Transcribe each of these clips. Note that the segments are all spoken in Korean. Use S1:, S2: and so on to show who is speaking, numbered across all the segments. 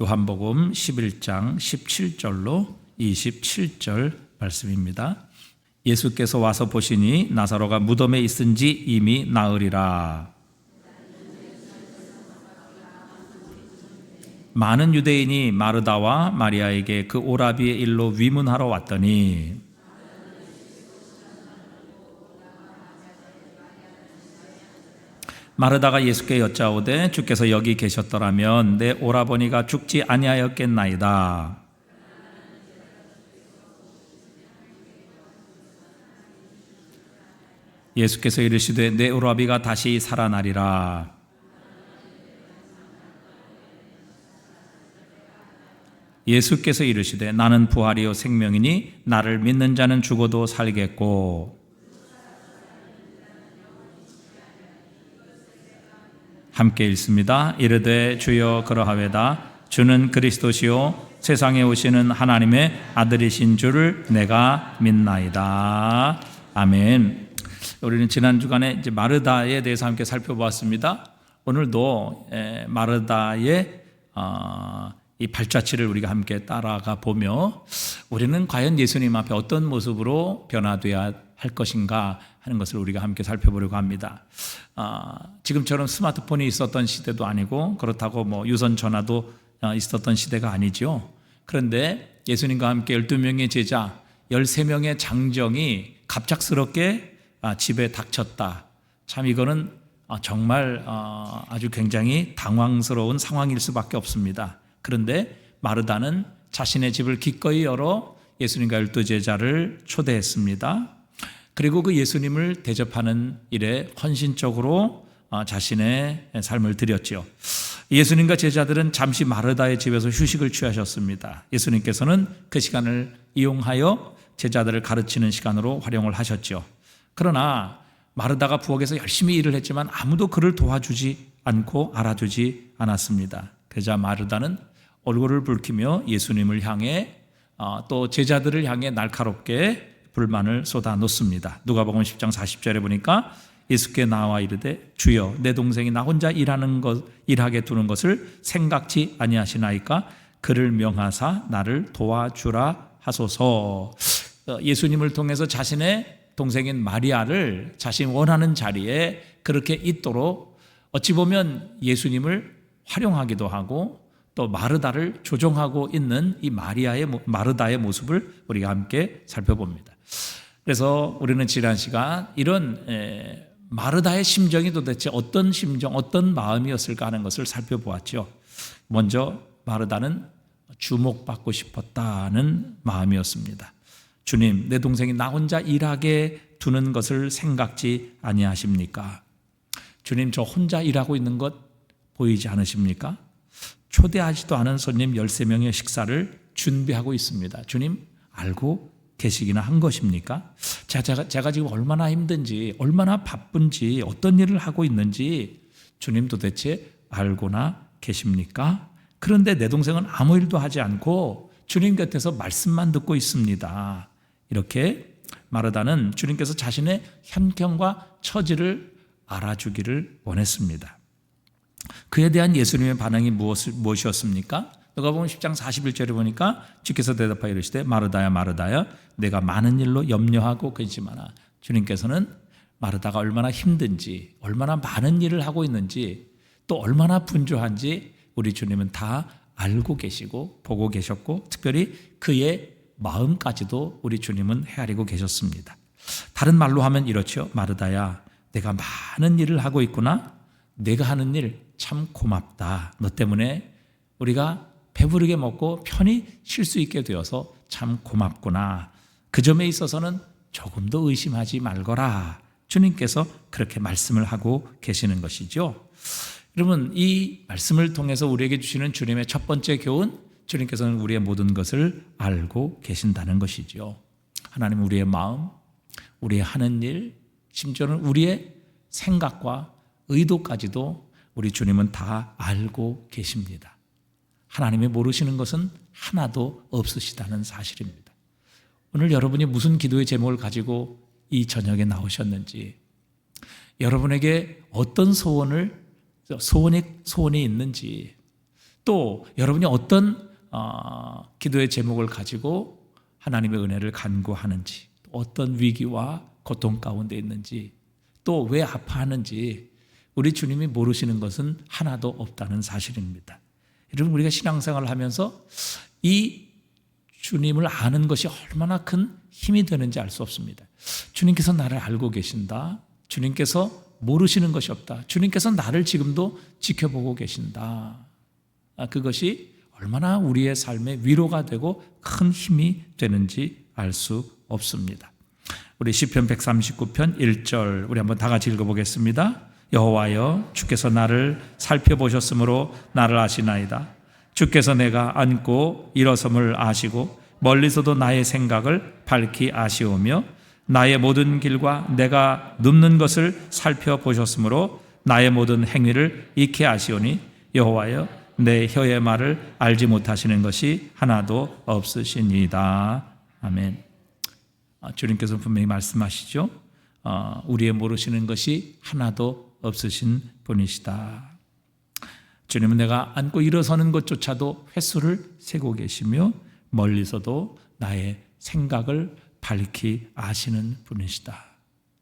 S1: 요한복음 11장 17절로 27절 말씀입니다. 예수께서 와서 보시니 나사로가 무덤에 있은지 이미 나으리라. 많은 유대인이 마르다와 마리아에게 그 오라비의 일로 위문하러 왔더니 마르다가 예수께 여짜오되 주께서 여기 계셨더라면 내 오라버니가 죽지 아니하였겠나이다. 예수께서 이르시되 내 오라비가 다시 살아나리라. 예수께서 이르시되 나는 부활이요 생명이니 나를 믿는 자는 죽어도 살겠고 함께 읽습니다. 이르되 주여 그러하외다. 주는 그리스도시요 세상에 오시는 하나님의 아들이신 줄을 내가 믿나이다. 아멘. 우리는 지난 주간에 이제 마르다에 대해서 함께 살펴보았습니다. 오늘도 마르다의 이 발자취를 우리가 함께 따라가 보며 우리는 과연 예수님 앞에 어떤 모습으로 변화되어야 할 것인가 하는 것을 우리가 함께 살펴보려고 합니다. 지금처럼 스마트폰이 있었던 시대도 아니고 그렇다고 뭐 유선 전화도 있었던 시대가 아니죠. 그런데 예수님과 함께 12명의 제자 13명의 장정이 갑작스럽게 집에 닥쳤다. 참 이거는 정말 아주 굉장히 당황스러운 상황일 수밖에 없습니다. 그런데 마르다는 자신의 집을 기꺼이 열어 예수님과 12제자를 초대했습니다. 그리고 그 예수님을 대접하는 일에 헌신적으로 자신의 삶을 드렸죠. 예수님과 제자들은 잠시 마르다의 집에서 휴식을 취하셨습니다. 예수님께서는 그 시간을 이용하여 제자들을 가르치는 시간으로 활용을 하셨죠. 그러나 마르다가 부엌에서 열심히 일을 했지만 아무도 그를 도와주지 않고 알아주지 않았습니다. 그러자 마르다는 얼굴을 붉히며 예수님을 향해 또 제자들을 향해 날카롭게 불만을 쏟아 놓습니다. 누가복음 10장 40절에 보니까 예수께 나와 이르되 주여 내 동생이 나 혼자 일하게 두는 것을 생각지 아니하시나이까 그를 명하사 나를 도와주라 하소서. 예수님을 통해서 자신의 동생인 마리아를 자신이 원하는 자리에 그렇게 있도록 어찌 보면 예수님을 활용하기도 하고 또 마르다를 조종하고 있는 이 마르다의 모습을 우리가 함께 살펴봅니다. 그래서 우리는 지난 시간 이런 마르다의 심정이 도대체 어떤 심정, 어떤 마음이었을까 하는 것을 살펴보았죠. 먼저 마르다는 주목받고 싶었다는 마음이었습니다. 주님, 내 동생이 나 혼자 일하게 두는 것을 생각지 아니하십니까? 주님, 저 혼자 일하고 있는 것 보이지 않으십니까? 초대하지도 않은 손님 13명의 식사를 준비하고 있습니다. 주님, 알고 계시기나 한 것입니까? 제가 지금 얼마나 힘든지, 얼마나 바쁜지, 어떤 일을 하고 있는지 주님 도대체 알고나 계십니까? 그런데 내 동생은 아무 일도 하지 않고 주님 곁에서 말씀만 듣고 있습니다. 이렇게 마르다는 주님께서 자신의 형편과 처지를 알아주기를 원했습니다. 그에 대한 예수님의 반응이 무엇이었습니까? 누가복음 10장 41절에 보니까 주께서 대답하여 이르시되 마르다야 마르다야 내가 많은 일로 염려하고 근심하나. 주님께서는 마르다가 얼마나 힘든지 얼마나 많은 일을 하고 있는지 또 얼마나 분주한지 우리 주님은 다 알고 계시고 보고 계셨고 특별히 그의 마음까지도 우리 주님은 헤아리고 계셨습니다. 다른 말로 하면 이렇죠. 마르다야 내가 많은 일을 하고 있구나. 내가 하는 일 참 고맙다. 너 때문에 우리가 배부르게 먹고 편히 쉴 수 있게 되어서 참 고맙구나. 그 점에 있어서는 조금도 의심하지 말거라. 주님께서 그렇게 말씀을 하고 계시는 것이죠. 여러분, 이 말씀을 통해서 우리에게 주시는 주님의 첫 번째 교훈, 주님께서는 우리의 모든 것을 알고 계신다는 것이죠. 하나님은 우리의 마음, 우리의 하는 일, 심지어는 우리의 생각과 의도까지도 우리 주님은 다 알고 계십니다. 하나님이 모르시는 것은 하나도 없으시다는 사실입니다. 오늘 여러분이 무슨 기도의 제목을 가지고 이 저녁에 나오셨는지, 여러분에게 어떤 소원이 있는지, 또 여러분이 어떤 기도의 제목을 가지고 하나님의 은혜를 간구하는지, 어떤 위기와 고통 가운데 있는지, 또 왜 아파하는지 우리 주님이 모르시는 것은 하나도 없다는 사실입니다. 여러분, 우리가 신앙생활을 하면서 이 주님을 아는 것이 얼마나 큰 힘이 되는지 알 수 없습니다. 주님께서 나를 알고 계신다. 주님께서 모르시는 것이 없다. 주님께서 나를 지금도 지켜보고 계신다. 그것이 얼마나 우리의 삶에 위로가 되고 큰 힘이 되는지 알 수 없습니다. 우리 시편 139편 1절 우리 한번 다 같이 읽어보겠습니다. 여호와여, 주께서 나를 살펴보셨으므로 나를 아시나이다. 주께서 내가 앉고 일어섬을 아시고 멀리서도 나의 생각을 밝히 아시오며 나의 모든 길과 내가 눕는 것을 살펴보셨으므로 나의 모든 행위를 익히 아시오니 여호와여, 내 혀의 말을 알지 못하시는 것이 하나도 없으시니이다. 아멘. 주님께서 분명히 말씀하시죠. 우리의 모르시는 것이 하나도 없으신 분이시다. 주님은 내가 앉고 일어서는 것조차도 횟수를 세고 계시며 멀리서도 나의 생각을 밝히 아시는 분이시다.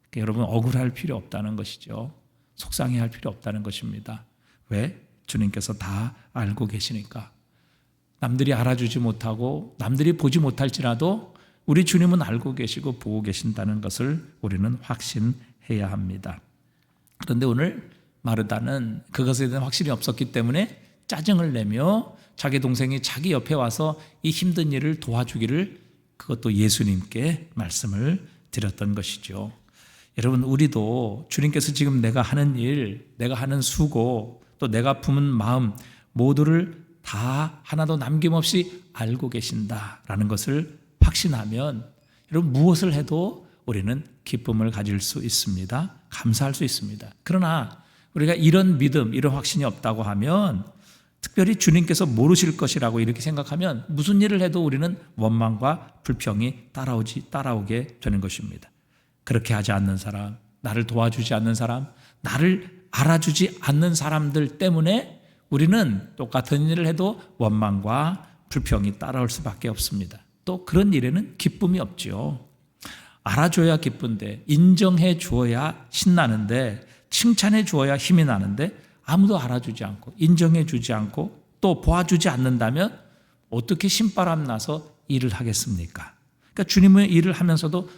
S1: 그러니까 여러분, 억울할 필요 없다는 것이죠. 속상해할 필요 없다는 것입니다. 왜? 주님께서 다 알고 계시니까. 남들이 알아주지 못하고 남들이 보지 못할지라도 우리 주님은 알고 계시고 보고 계신다는 것을 우리는 확신해야 합니다. 그런데 오늘 마르다는 그것에 대한 확신이 없었기 때문에 짜증을 내며 자기 동생이 자기 옆에 와서 이 힘든 일을 도와주기를, 그것도 예수님께 말씀을 드렸던 것이죠. 여러분, 우리도 주님께서 지금 내가 하는 일, 내가 하는 수고, 또 내가 품은 마음 모두를 다 하나도 남김없이 알고 계신다라는 것을 확신하면 여러분, 무엇을 해도 우리는 기쁨을 가질 수 있습니다. 감사할 수 있습니다. 그러나 우리가 이런 믿음, 이런 확신이 없다고 하면, 특별히 주님께서 모르실 것이라고 이렇게 생각하면 무슨 일을 해도 우리는 원망과 불평이 따라오게 되는 것입니다. 그렇게 하지 않는 사람, 나를 도와주지 않는 사람, 나를 알아주지 않는 사람들 때문에 우리는 똑같은 일을 해도 원망과 불평이 따라올 수밖에 없습니다. 또 그런 일에는 기쁨이 없지요. 알아줘야 기쁜데, 인정해 주어야 신나는데, 칭찬해 주어야 힘이 나는데 아무도 알아주지 않고 인정해 주지 않고 또 도와주지 않는다면 어떻게 신바람 나서 일을 하겠습니까? 그러니까 주님의 일을 하면서도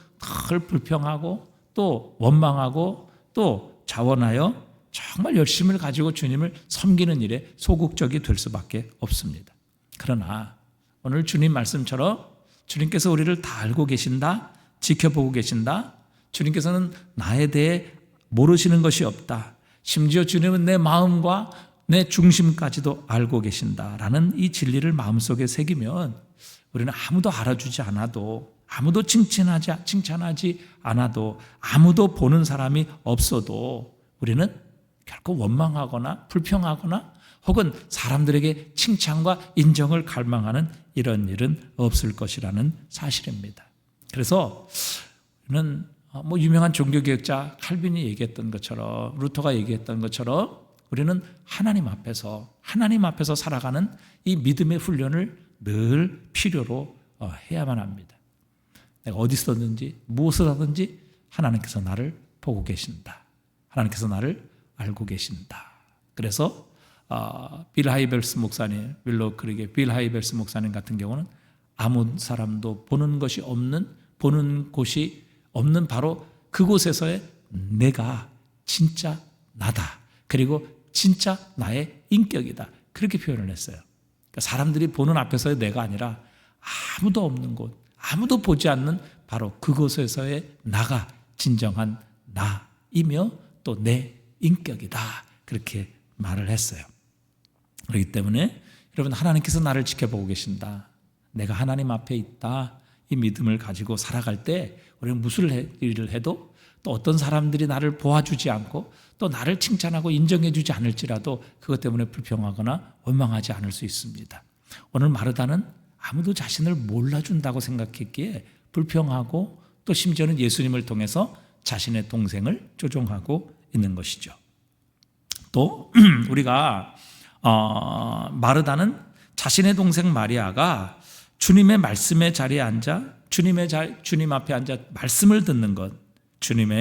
S1: 늘 불평하고 또 원망하고 또 자원하여 정말 열심을 가지고 주님을 섬기는 일에 소극적이 될 수밖에 없습니다. 그러나 오늘 주님 말씀처럼 주님께서 우리를 다 알고 계신다, 지켜보고 계신다, 주님께서는 나에 대해 모르시는 것이 없다, 심지어 주님은 내 마음과 내 중심까지도 알고 계신다라는 이 진리를 마음속에 새기면 우리는 아무도 알아주지 않아도, 아무도 칭찬하지 않아도, 아무도 보는 사람이 없어도 우리는 결코 원망하거나 불평하거나 혹은 사람들에게 칭찬과 인정을 갈망하는 이런 일은 없을 것이라는 사실입니다. 그래서 우리는 유명한 종교개혁자 칼빈이 얘기했던 것처럼, 루터가 얘기했던 것처럼 우리는 하나님 앞에서 살아가는 이 믿음의 훈련을 늘 필요로 해야만 합니다. 내가 어디서든지 무엇을 하든지 하나님께서 나를 보고 계신다. 하나님께서 나를 알고 계신다. 그래서 빌 하이벨스 목사님, 윌로우 크릭의 빌 하이벨스 목사님 같은 경우는 아무 사람도 보는 곳이 없는 바로 그곳에서의 내가 진짜 나다. 그리고 진짜 나의 인격이다. 그렇게 표현을 했어요. 그러니까 사람들이 보는 앞에서의 내가 아니라 아무도 없는 곳, 아무도 보지 않는 바로 그곳에서의 나가 진정한 나이며 또 내 인격이다. 그렇게 말을 했어요. 그렇기 때문에 여러분, 하나님께서 나를 지켜보고 계신다. 내가 하나님 앞에 있다. 이 믿음을 가지고 살아갈 때 우리는 무슨 일을 해도 또 어떤 사람들이 나를 보아주지 않고 또 나를 칭찬하고 인정해주지 않을지라도 그것 때문에 불평하거나 원망하지 않을 수 있습니다. 오늘 마르다는 아무도 자신을 몰라준다고 생각했기에 불평하고 또 심지어는 예수님을 통해서 자신의 동생을 조종하고 있는 것이죠. 또 우리가 마르다는 자신의 동생 마리아가 주님의 말씀의 자리에 앉아 주님 앞에 앉아 말씀을 듣는 것, 주님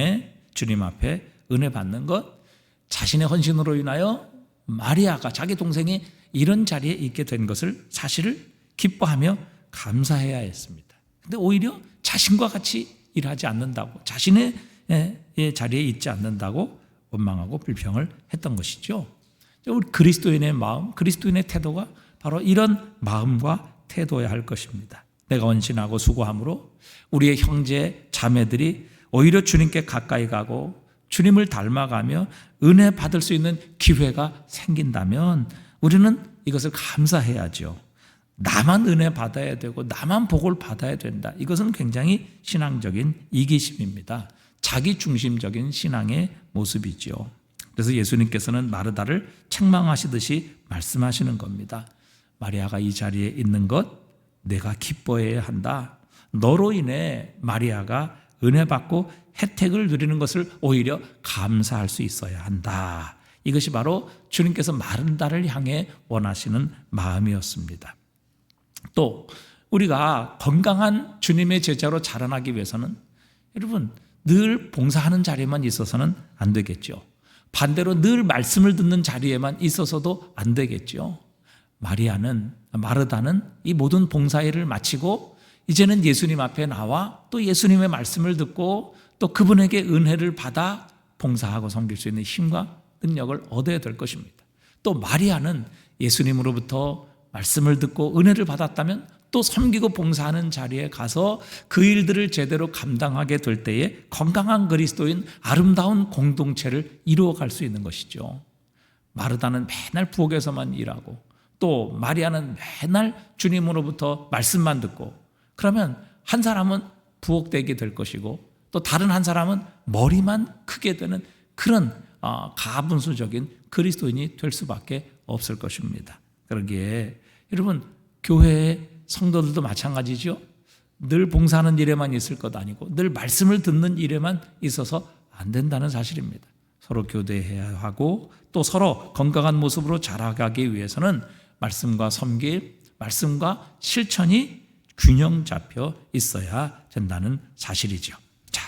S1: 앞에 은혜 받는 것, 자신의 헌신으로 인하여 마리아가 자기 동생이 이런 자리에 있게 된 것을 사실을 기뻐하며 감사해야 했습니다. 근데 오히려 자신과 같이 일하지 않는다고, 자신의 자리에 있지 않는다고 원망하고 불평을 했던 것이죠. 우리 그리스도인의 마음, 그리스도인의 태도가 바로 이런 마음과 태도여야 할 것입니다. 내가 헌신하고 수고함으로 우리의 형제 자매들이 오히려 주님께 가까이 가고 주님을 닮아가며 은혜 받을 수 있는 기회가 생긴다면 우리는 이것을 감사해야죠. 나만 은혜 받아야 되고 나만 복을 받아야 된다. 이것은 굉장히 신앙적인 이기심입니다. 자기 중심적인 신앙의 모습이죠. 그래서 예수님께서는 마르다를 책망하시듯이 말씀하시는 겁니다. 마리아가 이 자리에 있는 것 내가 기뻐해야 한다. 너로 인해 마리아가 은혜 받고 혜택을 누리는 것을 오히려 감사할 수 있어야 한다. 이것이 바로 주님께서 마르다를 향해 원하시는 마음이었습니다. 또 우리가 건강한 주님의 제자로 자라나기 위해서는 여러분 늘 봉사하는 자리에만 있어서는 안 되겠죠. 반대로 늘 말씀을 듣는 자리에만 있어서도 안 되겠죠. 마르다는 이 모든 봉사일을 마치고 이제는 예수님 앞에 나와 또 예수님의 말씀을 듣고 또 그분에게 은혜를 받아 봉사하고 섬길 수 있는 힘과 능력을 얻어야 될 것입니다. 또 마리아는 예수님으로부터 말씀을 듣고 은혜를 받았다면 또 섬기고 봉사하는 자리에 가서 그 일들을 제대로 감당하게 될 때에 건강한 그리스도인 아름다운 공동체를 이루어갈 수 있는 것이죠. 마르다는 맨날 부엌에서만 일하고 또 마리아는 맨날 주님으로부터 말씀만 듣고, 그러면 한 사람은 부엌대게 될 것이고 또 다른 한 사람은 머리만 크게 되는 그런 가분수적인 그리스도인이 될 수밖에 없을 것입니다. 그러기에 여러분 교회의 성도들도 마찬가지죠. 늘 봉사하는 일에만 있을 것 아니고 늘 말씀을 듣는 일에만 있어서 안 된다는 사실입니다. 서로 교대해야 하고 또 서로 건강한 모습으로 자라가기 위해서는 말씀과 섬길, 말씀과 실천이 균형 잡혀 있어야 된다는 사실이죠. 자,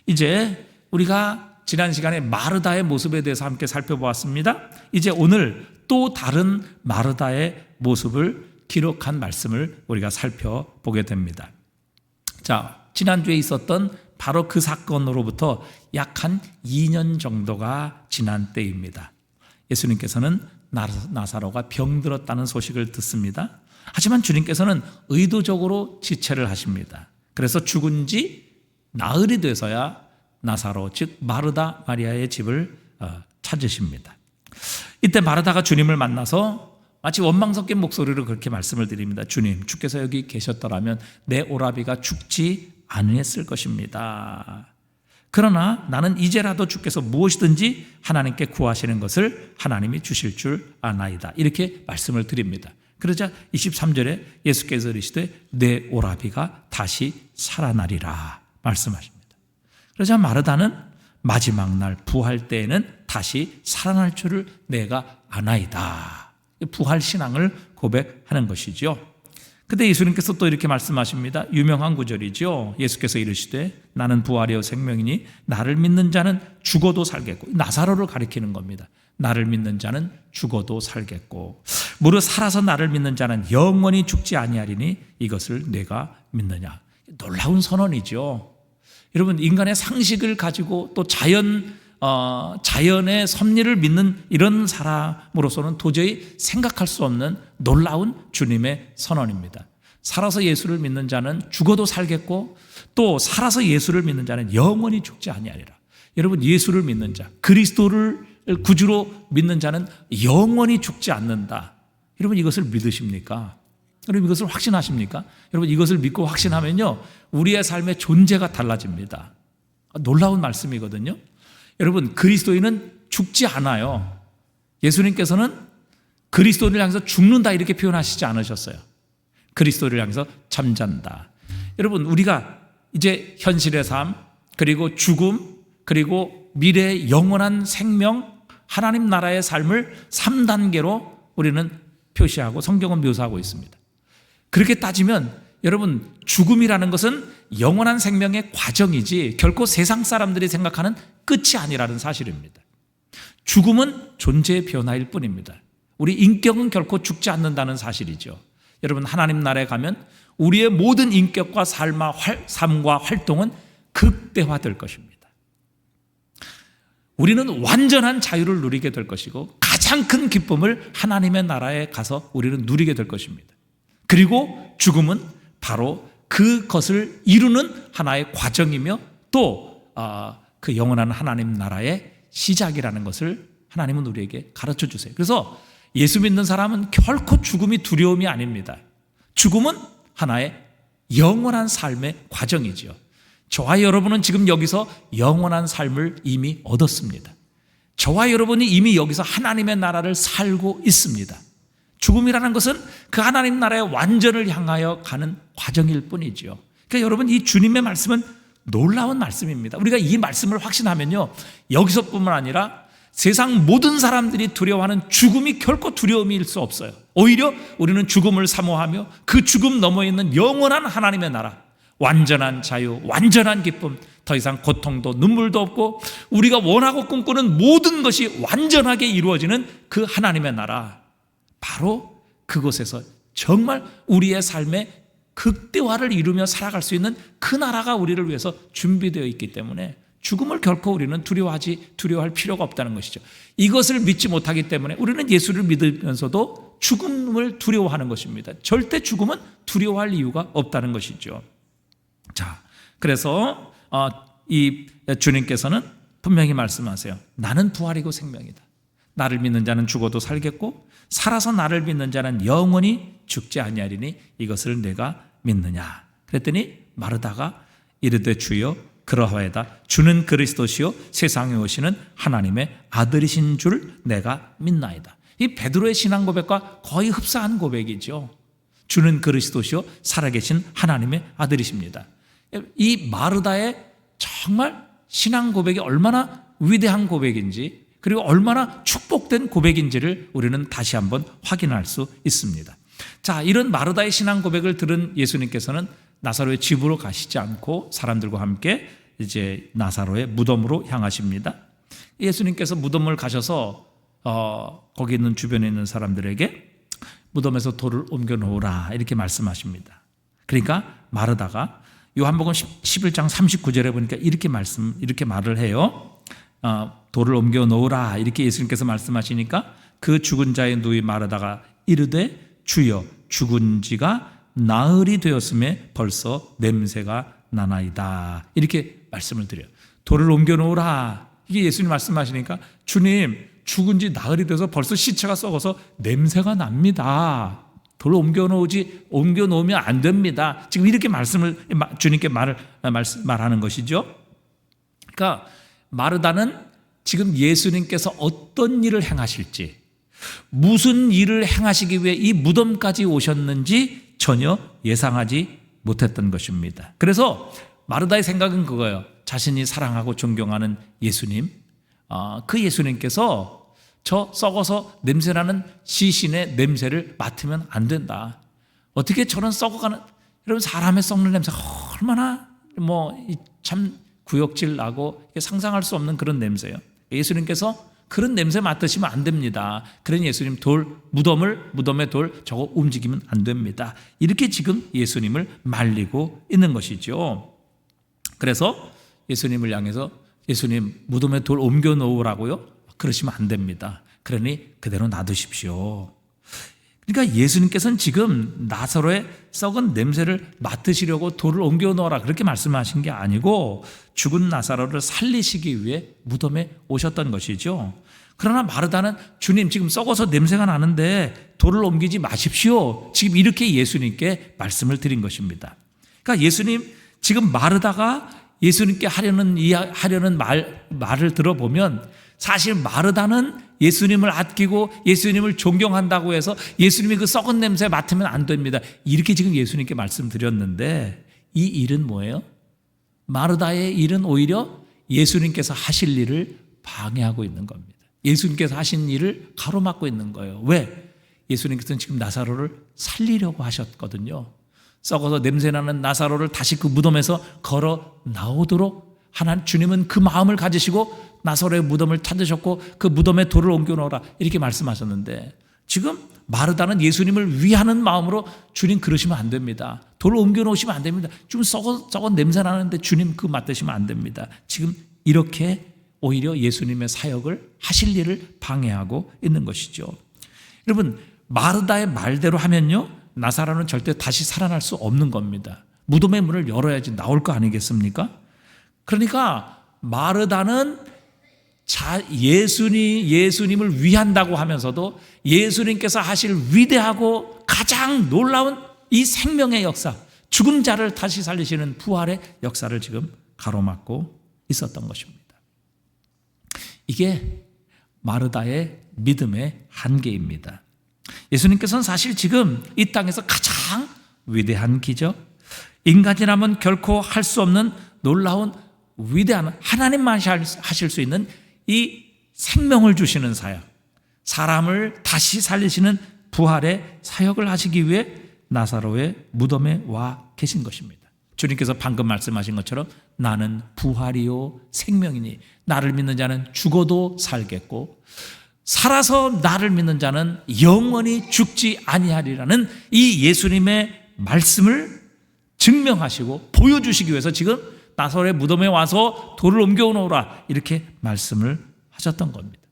S1: 이제 우리가 지난 시간에 마르다의 모습에 대해서 함께 살펴보았습니다. 이제 오늘 또 다른 마르다의 모습을 기록한 말씀을 우리가 살펴보게 됩니다. 자, 지난주에 있었던 바로 그 사건으로부터 약 한 2년 정도가 지난 때입니다. 예수님께서는 나사로가 병들었다는 소식을 듣습니다. 하지만 주님께서는 의도적으로 지체를 하십니다. 그래서 죽은 지 나흘이 돼서야 나사로, 즉 마르다 마리아의 집을 찾으십니다. 이때 마르다가 주님을 만나서 마치 원망 섞인 목소리로 그렇게 말씀을 드립니다. 주님, 주께서 여기 계셨더라면 내 오라비가 죽지 아니했을 것입니다. 그러나 나는 이제라도 주께서 무엇이든지 하나님께 구하시는 것을 하나님이 주실 줄 아나이다. 이렇게 말씀을 드립니다. 그러자 23절에 예수께서 이르시되 내 오라비가 다시 살아나리라 말씀하십니다. 그러자 마르다는 마지막 날 부활 때에는 다시 살아날 줄을 내가 아나이다. 부활 신앙을 고백하는 것이죠. 근데 예수님께서 또 이렇게 말씀하십니다. 유명한 구절이죠. 예수께서 이르시되 나는 부활이요 생명이니 나를 믿는 자는 죽어도 살겠고, 나사로를 가리키는 겁니다. 나를 믿는 자는 죽어도 살겠고 무릇 살아서 나를 믿는 자는 영원히 죽지 아니하리니 이것을 내가 믿느냐. 놀라운 선언이죠. 여러분, 인간의 상식을 가지고 또 자연의 섭리를 믿는 이런 사람으로서는 도저히 생각할 수 없는 놀라운 주님의 선언입니다. 살아서 예수를 믿는 자는 죽어도 살겠고 또 살아서 예수를 믿는 자는 영원히 죽지 아니하리라. 여러분, 예수를 믿는 자, 그리스도를 구주로 믿는 자는 영원히 죽지 않는다. 여러분, 이것을 믿으십니까? 여러분, 이것을 확신하십니까? 여러분, 이것을 믿고 확신하면요 우리의 삶의 존재가 달라집니다. 놀라운 말씀이거든요. 여러분, 그리스도인은 죽지 않아요. 예수님께서는 그리스도를 향해서 죽는다 이렇게 표현하시지 않으셨어요. 그리스도를 향해서 잠잔다. 여러분, 우리가 이제 현실의 삶, 그리고 죽음, 그리고 미래의 영원한 생명, 하나님 나라의 삶을 3단계로 우리는 표시하고 성경은 묘사하고 있습니다. 그렇게 따지면 여러분, 죽음이라는 것은 영원한 생명의 과정이지 결코 세상 사람들이 생각하는 끝이 아니라는 사실입니다. 죽음은 존재의 변화일 뿐입니다. 우리 인격은 결코 죽지 않는다는 사실이죠. 여러분, 하나님 나라에 가면 우리의 모든 인격과 삶과 활동은 극대화될 것입니다. 우리는 완전한 자유를 누리게 될 것이고 가장 큰 기쁨을 하나님의 나라에 가서 우리는 누리게 될 것입니다. 그리고 죽음은 바로 그것을 이루는 하나의 과정이며 또 그 영원한 하나님 나라의 시작이라는 것을 하나님은 우리에게 가르쳐 주세요. 그래서 예수 믿는 사람은 결코 죽음이 두려움이 아닙니다. 죽음은 하나의 영원한 삶의 과정이죠. 저와 여러분은 지금 여기서 영원한 삶을 이미 얻었습니다. 저와 여러분이 이미 여기서 하나님의 나라를 살고 있습니다. 죽음이라는 것은 그 하나님 나라의 완전을 향하여 가는 과정일 뿐이죠. 그러니까 여러분, 이 주님의 말씀은 놀라운 말씀입니다. 우리가 이 말씀을 확신하면요, 여기서뿐만 아니라 세상 모든 사람들이 두려워하는 죽음이 결코 두려움일 수 없어요. 오히려 우리는 죽음을 사모하며 그 죽음 너머에 있는 영원한 하나님의 나라, 완전한 자유, 완전한 기쁨, 더 이상 고통도 눈물도 없고 우리가 원하고 꿈꾸는 모든 것이 완전하게 이루어지는 그 하나님의 나라, 바로 그곳에서 정말 우리의 삶의 극대화를 이루며 살아갈 수 있는 그 나라가 우리를 위해서 준비되어 있기 때문에 죽음을 결코 우리는 두려워할 필요가 없다는 것이죠. 이것을 믿지 못하기 때문에 우리는 예수를 믿으면서도 죽음을 두려워하는 것입니다. 절대 죽음은 두려워할 이유가 없다는 것이죠. 자, 그래서 이 주님께서는 분명히 말씀하세요. 나는 부활이고 생명이다. 나를 믿는 자는 죽어도 살겠고 살아서 나를 믿는 자는 영원히 죽지 아니하리니 이것을 내가 믿느냐. 그랬더니 마르다가 이르되 주여 그러하여다. 주는 그리스도시요 세상에 오시는 하나님의 아들이신 줄 내가 믿나이다. 이 베드로의 신앙 고백과 거의 흡사한 고백이죠. 주는 그리스도시요 살아계신 하나님의 아들이십니다. 이 마르다의 정말 신앙 고백이 얼마나 위대한 고백인지, 그리고 얼마나 축복된 고백인지를 우리는 다시 한번 확인할 수 있습니다. 자, 이런 마르다의 신앙 고백을 들은 예수님께서는 나사로의 집으로 가시지 않고 사람들과 함께 이제 나사로의 무덤으로 향하십니다. 예수님께서 무덤을 가셔서 거기 있는 주변에 있는 사람들에게 무덤에서 돌을 옮겨 놓으라 이렇게 말씀하십니다. 그러니까 마르다가 요한복음 11장 39절에 보니까 이렇게 말을 해요. 돌을 옮겨 놓으라 이렇게 예수님께서 말씀하시니까 그 죽은 자의 누이 마르다가 이르되 주여 죽은 지가 나흘이 되었음에 벌써 냄새가 나나이다 이렇게 말씀을 드려요. 돌을 옮겨 놓으라 이게 예수님 말씀하시니까 주님 죽은 지 나흘이 돼서 벌써 시체가 썩어서 냄새가 납니다. 돌을 옮겨 놓으면 안 됩니다. 지금 이렇게 말씀을 주님께 말하는 것이죠. 그러니까 마르다는 지금 예수님께서 어떤 일을 행하실지, 무슨 일을 행하시기 위해 이 무덤까지 오셨는지 전혀 예상하지 못했던 것입니다. 그래서 마르다의 생각은 그거예요. 자신이 사랑하고 존경하는 예수님, 그 예수님께서 저 썩어서 냄새나는 시신의 냄새를 맡으면 안 된다. 어떻게 저런 썩어가는, 여러분 사람의 썩는 냄새가 얼마나 참 구역질 나고 상상할 수 없는 그런 냄새예요. 예수님께서 그런 냄새 맡으시면 안 됩니다. 그러니 예수님 무덤의 돌 저거 움직이면 안 됩니다. 이렇게 지금 예수님을 말리고 있는 것이죠. 그래서 예수님을 향해서 예수님 무덤에 돌 옮겨 놓으라고요? 그러시면 안 됩니다. 그러니 그대로 놔두십시오. 그러니까 예수님께서는 지금 나사로의 썩은 냄새를 맡으시려고 돌을 옮겨 놓으라 그렇게 말씀하신 게 아니고 죽은 나사로를 살리시기 위해 무덤에 오셨던 것이죠. 그러나 마르다는 주님 지금 썩어서 냄새가 나는데 돌을 옮기지 마십시오. 지금 이렇게 예수님께 말씀을 드린 것입니다. 그러니까 예수님 지금 마르다가 예수님께 하려는 말을 들어보면 사실 마르다는 예수님을 아끼고 예수님을 존경한다고 해서 예수님이 그 썩은 냄새 맡으면 안 됩니다. 이렇게 지금 예수님께 말씀드렸는데 이 일은 뭐예요? 마르다의 일은 오히려 예수님께서 하실 일을 방해하고 있는 겁니다. 예수님께서 하신 일을 가로막고 있는 거예요. 왜? 예수님께서는 지금 나사로를 살리려고 하셨거든요. 썩어서 냄새나는 나사로를 다시 그 무덤에서 걸어 나오도록 하나님 주님은 그 마음을 가지시고 나사로의 무덤을 찾으셨고 그 무덤에 돌을 옮겨놓으라 이렇게 말씀하셨는데, 지금 마르다는 예수님을 위하는 마음으로 주님 그러시면 안 됩니다. 돌을 옮겨놓으시면 안 됩니다. 좀 썩어 냄새 나는데 주님 그 맡으시면 안 됩니다. 지금 이렇게 오히려 예수님의 사역을 하실 일을 방해하고 있는 것이죠. 여러분, 마르다의 말대로 하면요, 나사로는 절대 다시 살아날 수 없는 겁니다. 무덤의 문을 열어야지 나올 거 아니겠습니까? 그러니까 마르다는 예수님을 위한다고 하면서도 예수님께서 하실 위대하고 가장 놀라운 이 생명의 역사, 죽은 자를 다시 살리시는 부활의 역사를 지금 가로막고 있었던 것입니다. 이게 마르다의 믿음의 한계입니다. 예수님께서는 사실 지금 이 땅에서 가장 위대한 기적, 인간이라면 결코 할 수 없는 놀라운 위대한 하나님만 하실 수 있는 이 생명을 주시는 사역, 사람을 다시 살리시는 부활의 사역을 하시기 위해 나사로의 무덤에 와 계신 것입니다. 주님께서 방금 말씀하신 것처럼 나는 부활이요 생명이니 나를 믿는 자는 죽어도 살겠고 살아서 나를 믿는 자는 영원히 죽지 아니하리라는 이 예수님의 말씀을 증명하시고 보여주시기 위해서 지금 나사로의 무덤에 와서 돌을 옮겨오노라 이렇게 말씀을 하셨던 겁니다.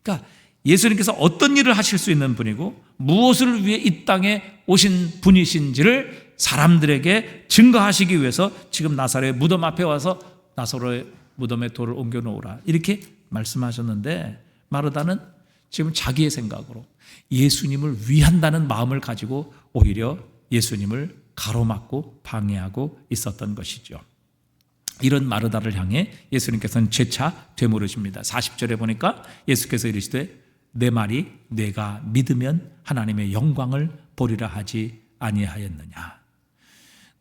S1: 그러니까 예수님께서 어떤 일을 하실 수 있는 분이고 무엇을 위해 이 땅에 오신 분이신지를 사람들에게 증거하시기 위해서 지금 나사로의 무덤 앞에 와서 나사로의 무덤에 돌을 옮겨놓으라 이렇게 말씀하셨는데, 마르다는 지금 자기의 생각으로 예수님을 위한다는 마음을 가지고 오히려 예수님을 가로막고 방해하고 있었던 것이죠. 이런 마르다를 향해 예수님께서는 재차 되물으십니다. 40절에 보니까 예수께서 이르시되 내 말이 내가 믿으면 하나님의 영광을 보리라 하지 아니하였느냐.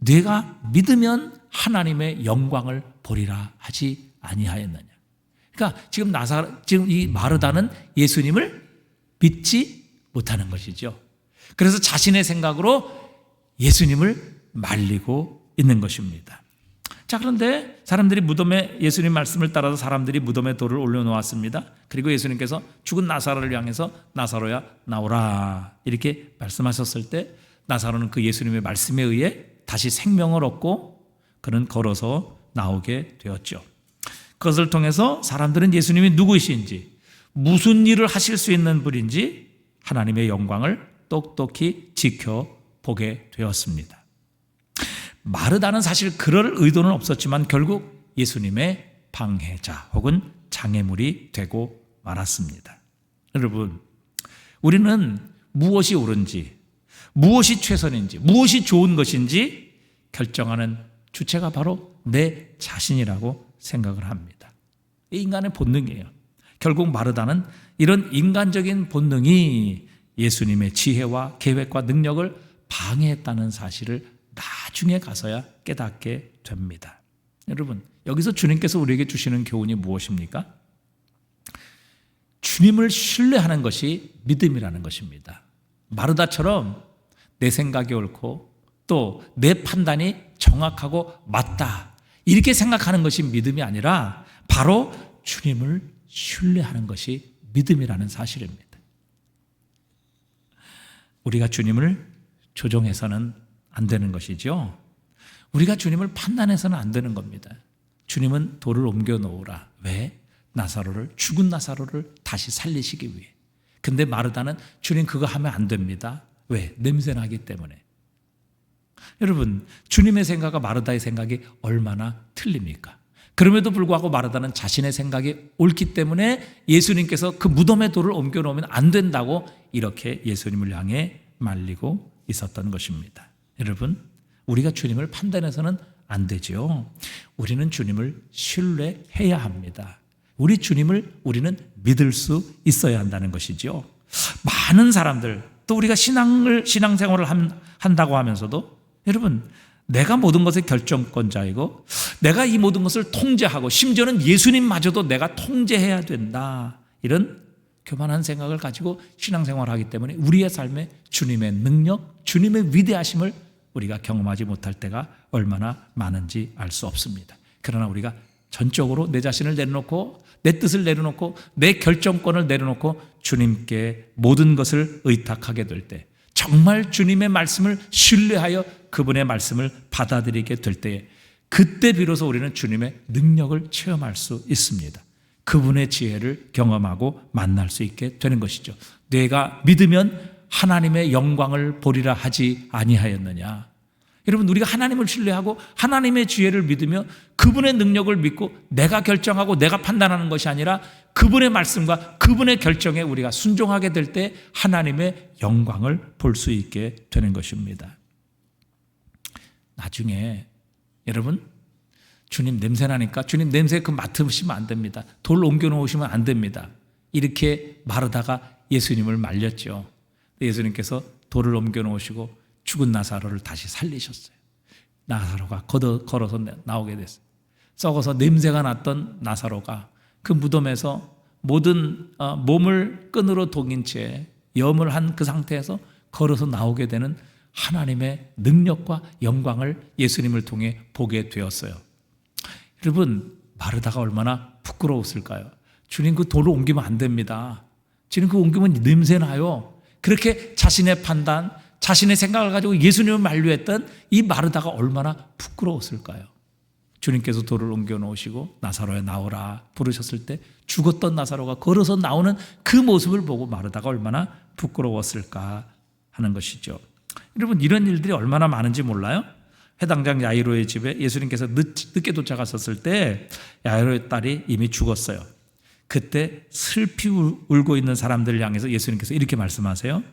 S1: 내가 믿으면 하나님의 영광을 보리라 하지 아니하였느냐. 그러니까 지금 이 마르다는 예수님을 믿지 못하는 것이죠. 그래서 자신의 생각으로 예수님을 말리고 있는 것입니다. 자, 그런데 사람들이 무덤에 예수님 말씀을 따라서 사람들이 무덤에 돌을 올려놓았습니다. 그리고 예수님께서 죽은 나사로를 향해서 나사로야 나오라 이렇게 말씀하셨을 때 나사로는 그 예수님의 말씀에 의해 다시 생명을 얻고 그는 걸어서 나오게 되었죠. 그것을 통해서 사람들은 예수님이 누구이신지, 무슨 일을 하실 수 있는 분인지 하나님의 영광을 똑똑히 지켜보게 되었습니다. 마르다는 사실 그럴 의도는 없었지만 결국 예수님의 방해자 혹은 장애물이 되고 말았습니다. 여러분, 우리는 무엇이 옳은지, 무엇이 최선인지, 무엇이 좋은 것인지 결정하는 주체가 바로 내 자신이라고 생각을 합니다. 이 인간의 본능이에요. 결국 마르다는 이런 인간적인 본능이 예수님의 지혜와 계획과 능력을 방해했다는 사실을 나중에 가서야 깨닫게 됩니다. 여러분, 여기서 주님께서 우리에게 주시는 교훈이 무엇입니까? 주님을 신뢰하는 것이 믿음이라는 것입니다. 마르다처럼 내 생각이 옳고 또 내 판단이 정확하고 맞다 이렇게 생각하는 것이 믿음이 아니라 바로 주님을 신뢰하는 것이 믿음이라는 사실입니다. 우리가 주님을 조종해서는 안 되는 것이죠. 우리가 주님을 판단해서는 안 되는 겁니다. 주님은 돌을 옮겨 놓으라. 왜? 죽은 나사로를 다시 살리시기 위해. 근데 마르다는 주님 그거 하면 안 됩니다. 왜? 냄새나기 때문에. 여러분, 주님의 생각과 마르다의 생각이 얼마나 틀립니까? 그럼에도 불구하고 마르다는 자신의 생각이 옳기 때문에 예수님께서 그 무덤에 돌을 옮겨 놓으면 안 된다고 이렇게 예수님을 향해 말리고 있었던 것입니다. 여러분, 우리가 주님을 판단해서는 안 되죠. 우리는 주님을 신뢰해야 합니다. 우리 주님을 우리는 믿을 수 있어야 한다는 것이죠. 많은 사람들, 또 우리가 신앙생활을 한다고 하면서도 여러분, 내가 모든 것의 결정권자이고 내가 이 모든 것을 통제하고 심지어는 예수님마저도 내가 통제해야 된다, 이런 교만한 생각을 가지고 신앙생활을 하기 때문에 우리의 삶에 주님의 능력, 주님의 위대하심을 우리가 경험하지 못할 때가 얼마나 많은지 알 수 없습니다. 그러나 우리가 전적으로 내 자신을 내려놓고 내 뜻을 내려놓고 내 결정권을 내려놓고 주님께 모든 것을 의탁하게 될 때, 정말 주님의 말씀을 신뢰하여 그분의 말씀을 받아들이게 될 때에, 그때 비로소 우리는 주님의 능력을 체험할 수 있습니다. 그분의 지혜를 경험하고 만날 수 있게 되는 것이죠. 내가 믿으면 하나님의 영광을 보리라 하지 아니하였느냐. 여러분, 우리가 하나님을 신뢰하고 하나님의 지혜를 믿으며 그분의 능력을 믿고 내가 결정하고 내가 판단하는 것이 아니라 그분의 말씀과 그분의 결정에 우리가 순종하게 될 때 하나님의 영광을 볼 수 있게 되는 것입니다. 나중에 여러분, 주님 냄새 나니까 주님 냄새 그 맡으시면 안 됩니다. 돌 옮겨 놓으시면 안 됩니다. 이렇게 마르다가 예수님을 말렸죠. 예수님께서 돌을 옮겨 놓으시고 죽은 나사로를 다시 살리셨어요. 나사로가 걸어서 나오게 됐어요. 썩어서 냄새가 났던 나사로가 그 무덤에서 모든 몸을 끈으로 동인 채 염을 한 그 상태에서 걸어서 나오게 되는 하나님의 능력과 영광을 예수님을 통해 보게 되었어요. 여러분, 마르다가 얼마나 부끄러웠을까요? 주님, 그 돌을 옮기면 안 됩니다. 주님, 그 옮기면 냄새 나요. 그렇게 자신의 판단, 자신의 생각을 가지고 예수님을 만류했던 이 마르다가 얼마나 부끄러웠을까요? 주님께서 돌을 옮겨 놓으시고 나사로야 나오라 부르셨을 때 죽었던 나사로가 걸어서 나오는 그 모습을 보고 마르다가 얼마나 부끄러웠을까 하는 것이죠. 여러분, 이런 일들이 얼마나 많은지 몰라요? 회당장 야이로의 집에 예수님께서 늦게 도착하셨을 때 야이로의 딸이 이미 죽었어요. 그때 슬피 울고 있는 사람들을 향해서 예수님께서 이렇게 말씀하세요.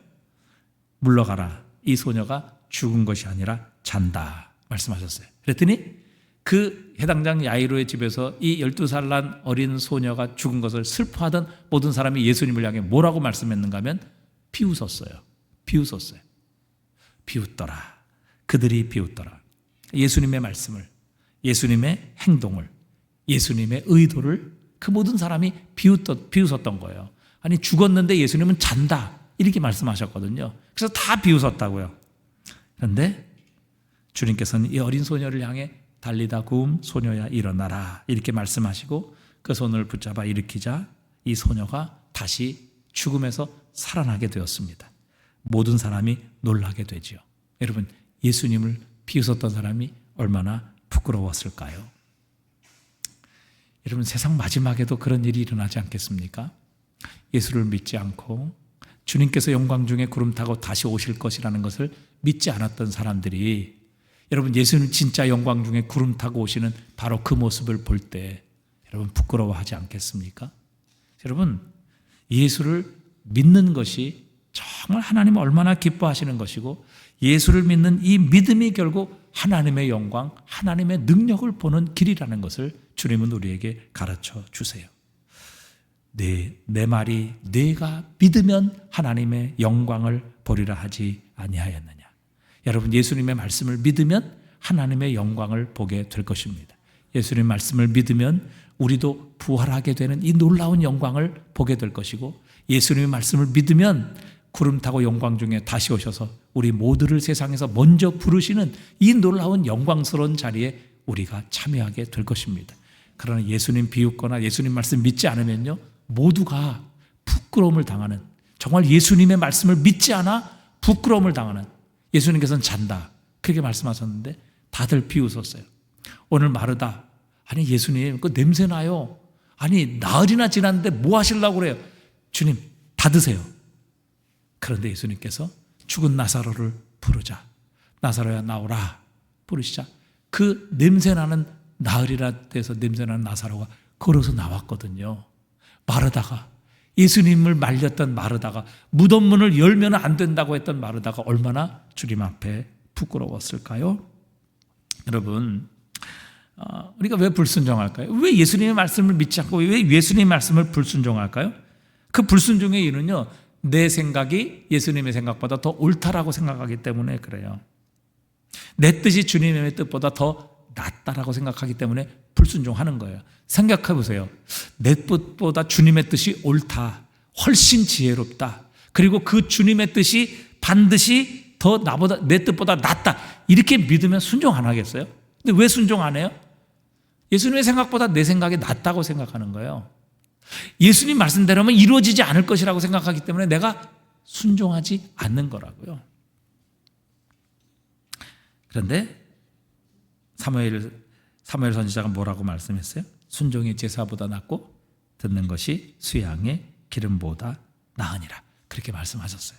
S1: 물러가라. 이 소녀가 죽은 것이 아니라 잔다 말씀하셨어요. 그랬더니 그 해당장 야이로의 집에서 이 12살 난 어린 소녀가 죽은 것을 슬퍼하던 모든 사람이 예수님을 향해 뭐라고 말씀했는가 하면 비웃었어요. 비웃었어요. 비웃더라. 그들이 비웃더라. 예수님의 말씀을, 예수님의 행동을, 예수님의 의도를 그 모든 사람이 비웃었던 거예요. 아니, 죽었는데 예수님은 잔다 이렇게 말씀하셨거든요. 그래서 다 비웃었다고요. 그런데 주님께서는 이 어린 소녀를 향해 달리다 굼 소녀야 일어나라 이렇게 말씀하시고 그 손을 붙잡아 일으키자 이 소녀가 다시 죽음에서 살아나게 되었습니다. 모든 사람이 놀라게 되죠. 여러분, 예수님을 비웃었던 사람이 얼마나 부끄러웠을까요? 여러분, 세상 마지막에도 그런 일이 일어나지 않겠습니까? 예수를 믿지 않고 주님께서 영광 중에 구름 타고 다시 오실 것이라는 것을 믿지 않았던 사람들이 여러분, 예수님 진짜 영광 중에 구름 타고 오시는 바로 그 모습을 볼 때 여러분 부끄러워하지 않겠습니까? 여러분, 예수를 믿는 것이 정말 하나님 얼마나 기뻐하시는 것이고 예수를 믿는 이 믿음이 결국 하나님의 영광, 하나님의 능력을 보는 길이라는 것을 주님은 우리에게 가르쳐 주세요. 내 말이 내가 믿으면 하나님의 영광을 보리라 하지 아니하였느냐. 여러분, 예수님의 말씀을 믿으면 하나님의 영광을 보게 될 것입니다. 예수님의 말씀을 믿으면 우리도 부활하게 되는 이 놀라운 영광을 보게 될 것이고 예수님의 말씀을 믿으면 구름 타고 영광 중에 다시 오셔서 우리 모두를 세상에서 먼저 부르시는 이 놀라운 영광스러운 자리에 우리가 참여하게 될 것입니다. 그러나 예수님 비웃거나 예수님 말씀 믿지 않으면요, 모두가 부끄러움을 당하는, 정말 예수님의 말씀을 믿지 않아 부끄러움을 당하는, 예수님께서는 잔다 그렇게 말씀하셨는데 다들 비웃었어요. 오늘 마르다, 아니 예수님 그 냄새 나요. 아니 나흘이나 지났는데 뭐 하시려고 그래요? 주님 다 드세요. 그런데 예수님께서 죽은 나사로를 부르자. 나사로야 나오라 부르시자 그 냄새나는 나흘이나 돼서 냄새나는 나사로가 걸어서 나왔거든요. 마르다가, 예수님을 말렸던 마르다가, 무덤문을 열면 안 된다고 했던 마르다가 얼마나 주님 앞에 부끄러웠을까요? 여러분, 우리가 왜 불순종할까요? 왜 예수님의 말씀을 믿지 않고 왜 예수님의 말씀을 불순종할까요? 그 불순종의 이유는요, 내 생각이 예수님의 생각보다 더 옳다라고 생각하기 때문에 그래요. 내 뜻이 주님의 뜻보다 더 낫다라고 생각하기 때문에 불순종하는 거예요. 생각해 보세요. 내 뜻보다 주님의 뜻이 옳다, 훨씬 지혜롭다. 그리고 그 주님의 뜻이 반드시 더 내 뜻보다 낫다. 이렇게 믿으면 순종 안 하겠어요? 근데 왜 순종 안 해요? 예수님의 생각보다 내 생각이 낫다고 생각하는 거예요. 예수님 말씀대로면 이루어지지 않을 것이라고 생각하기 때문에 내가 순종하지 않는 거라고요. 그런데 사무엘 선지자가 뭐라고 말씀했어요? 순종이 제사보다 낫고 듣는 것이 수양의 기름보다 나으니라. 그렇게 말씀하셨어요.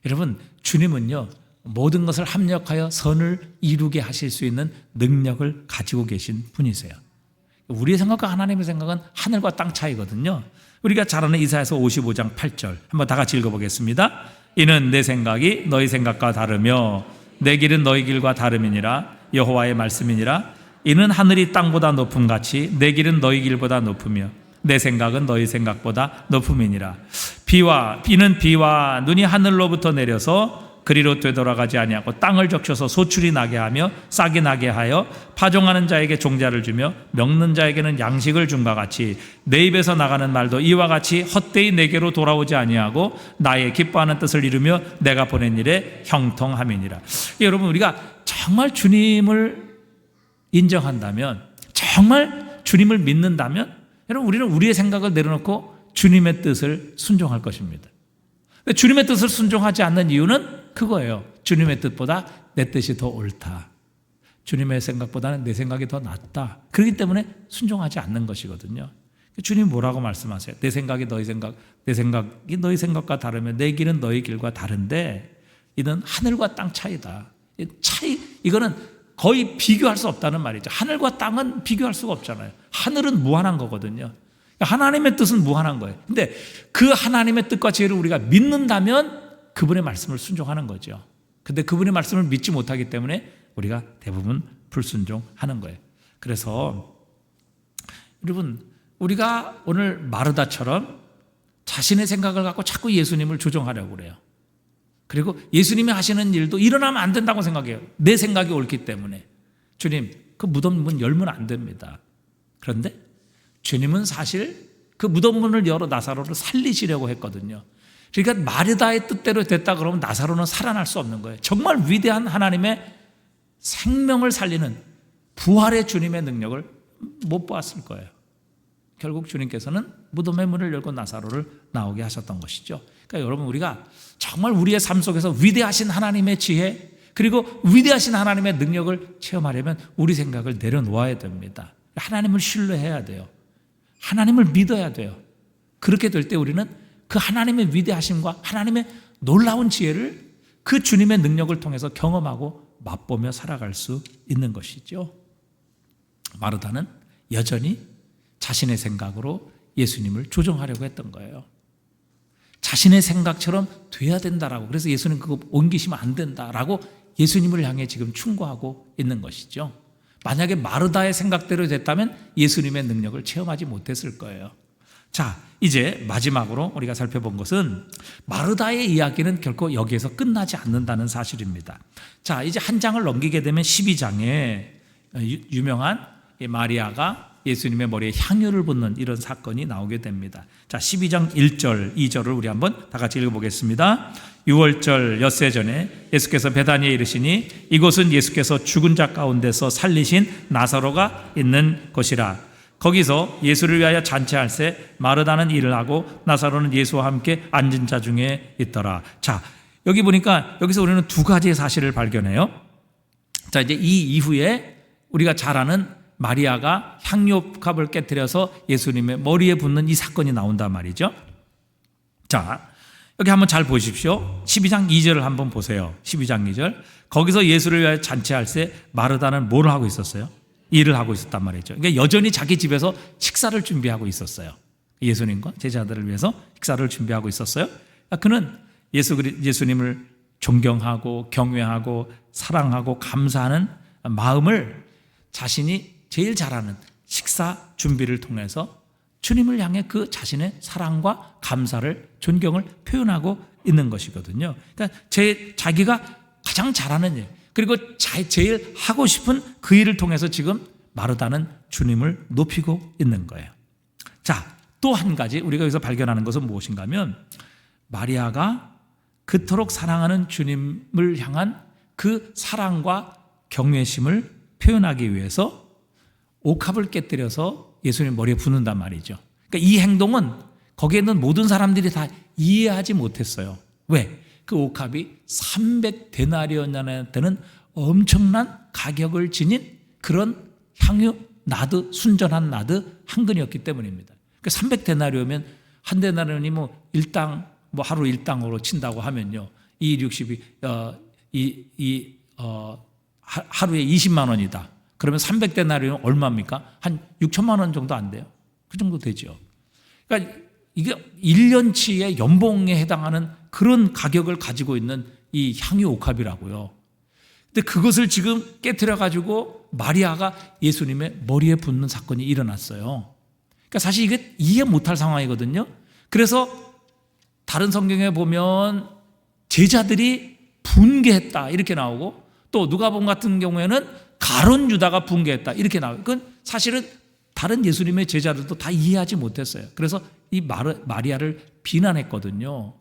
S1: 여러분, 주님은요, 모든 것을 합력하여 선을 이루게 하실 수 있는 능력을 가지고 계신 분이세요. 우리의 생각과 하나님의 생각은 하늘과 땅 차이거든요. 우리가 잘 아는 이사야서 55장 8절 한번 다 같이 읽어보겠습니다. 이는 내 생각이 너희 생각과 다르며 내 길은 너희 길과 다름이니라. 여호와의 말씀이니라. 이는 하늘이 땅보다 높음같이 내 길은 너희 길보다 높으며 내 생각은 너희 생각보다 높음이니라. 비는 비와 눈이 하늘로부터 내려서 그리로 되돌아가지 아니하고 땅을 적셔서 소출이 나게 하며 싹이 나게 하여 파종하는 자에게 종자를 주며 먹는 자에게는 양식을 준 것 같이 내 입에서 나가는 말도 이와 같이 헛되이 내게로 돌아오지 아니하고 나의 기뻐하는 뜻을 이루며 내가 보낸 일에 형통함이니라. 여러분, 우리가 정말 주님을 인정한다면, 정말 주님을 믿는다면, 여러분, 우리는 우리의 생각을 내려놓고 주님의 뜻을 순종할 것입니다. 주님의 뜻을 순종하지 않는 이유는 그거예요. 주님의 뜻보다 내 뜻이 더 옳다. 주님의 생각보다는 내 생각이 더 낫다. 그렇기 때문에 순종하지 않는 것이거든요. 주님 뭐라고 말씀하세요? 내 생각이 너희 생각과 다르면 내 길은 너희 길과 다른데 이는 하늘과 땅 차이다. 이거는 거의 비교할 수 없다는 말이죠. 하늘과 땅은 비교할 수가 없잖아요. 하늘은 무한한 거거든요. 하나님의 뜻은 무한한 거예요. 근데 그 하나님의 뜻과 지혜를 우리가 믿는다면 그분의 말씀을 순종하는 거죠. 근데 그분의 말씀을 믿지 못하기 때문에 우리가 대부분 불순종하는 거예요. 그래서 여러분, 우리가 오늘 마르다처럼 자신의 생각을 갖고 자꾸 예수님을 조종하려고 그래요. 그리고 예수님이 하시는 일도 일어나면 안 된다고 생각해요. 내 생각이 옳기 때문에. 주님, 그 무덤 문 열면 안 됩니다. 그런데 주님은 사실 그 무덤 문을 열어 나사로를 살리시려고 했거든요. 그러니까 마르다의 뜻대로 됐다 그러면 나사로는 살아날 수 없는 거예요. 정말 위대한 하나님의 생명을 살리는 부활의 주님의 능력을 못 보았을 거예요. 결국 주님께서는 무덤의 문을 열고 나사로를 나오게 하셨던 것이죠. 그러니까 여러분, 우리가 정말 우리의 삶 속에서 위대하신 하나님의 지혜, 그리고 위대하신 하나님의 능력을 체험하려면 우리 생각을 내려놓아야 됩니다. 하나님을 신뢰해야 돼요. 하나님을 믿어야 돼요. 그렇게 될 때 우리는 그 하나님의 위대하심과 하나님의 놀라운 지혜를 그 주님의 능력을 통해서 경험하고 맛보며 살아갈 수 있는 것이죠. 마르다는 여전히 자신의 생각으로 예수님을 조종하려고 했던 거예요. 자신의 생각처럼 돼야 된다라고, 그래서 예수님 그거 옮기시면 안 된다라고 예수님을 향해 지금 충고하고 있는 것이죠. 만약에 마르다의 생각대로 됐다면 예수님의 능력을 체험하지 못했을 거예요. 자, 이제 마지막으로 우리가 살펴본 것은 마르다의 이야기는 결코 여기에서 끝나지 않는다는 사실입니다. 자, 이제 한 장을 넘기게 되면 12장에 유명한 마리아가 예수님의 머리에 향유를 붓는 이런 사건이 나오게 됩니다. 자, 12장 1절, 2절을 우리 한번 다 같이 읽어보겠습니다. 6월절 엿새 전에 예수께서 베다니에 이르시니 이곳은 예수께서 죽은 자 가운데서 살리신 나사로가 있는 곳이라. 거기서 예수를 위하여 잔치할새 마르다는 일을 하고 나사로는 예수와 함께 앉은 자 중에 있더라. 자, 여기 보니까 여기서 우리는 두 가지의 사실을 발견해요. 자, 이제 이 이후에 우리가 잘 아는 마리아가 향유값을 깨뜨려서 예수님의 머리에 붓는 이 사건이 나온단 말이죠. 자, 여기 한번 잘 보십시오. 12장 2절을 한번 보세요. 12장 2절. 거기서 예수를 위하여 잔치할새 마르다는 뭘 하고 있었어요? 일을 하고 있었단 말이죠. 그러니까 여전히 자기 집에서 식사를 준비하고 있었어요. 예수님과 제자들을 위해서 식사를 준비하고 있었어요. 그는 예수님을 존경하고 경외하고 사랑하고 감사하는 마음을 자신이 제일 잘하는 식사 준비를 통해서 주님을 향해 그 자신의 사랑과 감사를, 존경을 표현하고 있는 것이거든요. 그러니까 자기가 가장 잘하는 일, 그리고 제일 하고 싶은 그 일을 통해서 지금 마르다는 주님을 높이고 있는 거예요. 자, 또 한 가지 우리가 여기서 발견하는 것은 무엇인가 하면 마리아가 그토록 사랑하는 주님을 향한 그 사랑과 경외심을 표현하기 위해서 옥합을 깨뜨려서 예수님 머리에 붓는단 말이죠. 그러니까 이 행동은 거기에 있는 모든 사람들이 다 이해하지 못했어요. 왜? 그 옥합이 300데나리온이나 되는 엄청난 가격을 지닌 그런 향유 나드, 순전한 나드 한 근이었기 때문입니다. 그러니까 300데나리오면 한 데나리온이 뭐 일당 하루 일당으로 친다고 하면요, 2, 60이 하루에 20만 원이다. 그러면 300데나리온 얼마입니까? 한 6천만 원 정도 안 돼요. 그 정도 되죠. 그러니까 이게 1년치의 연봉에 해당하는 그런 가격을 가지고 있는 이 향유 옥합이라고요. 근데 그것을 지금 깨트려 가지고 마리아가 예수님의 머리에 붓는 사건이 일어났어요. 그러니까 사실 이게 이해 못할 상황이거든요. 그래서 다른 성경에 보면 제자들이 분개했다 이렇게 나오고, 또 누가복음 같은 경우에는 가룟 유다가 분개했다 이렇게 나와요. 그건 사실은 다른 예수님의 제자들도 다 이해하지 못했어요. 그래서 이 마리아를 비난했거든요.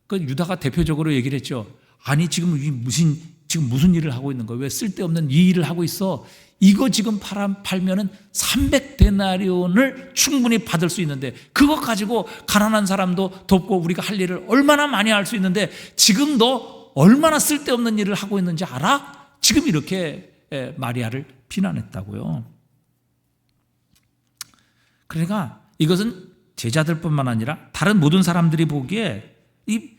S1: 그 유다가 대표적으로 얘기를 했죠. 아니 지금 무슨 일을 하고 있는 거야? 왜 쓸데없는 이 일을 하고 있어? 이거 지금 팔면은 300데나리온을 충분히 받을 수 있는데, 그거 가지고 가난한 사람도 돕고 우리가 할 일을 얼마나 많이 할 수 있는데 지금 너 얼마나 쓸데없는 일을 하고 있는지 알아? 지금 이렇게 마리아를 비난했다고요. 그러니까 이것은 제자들뿐만 아니라 다른 모든 사람들이 보기에 이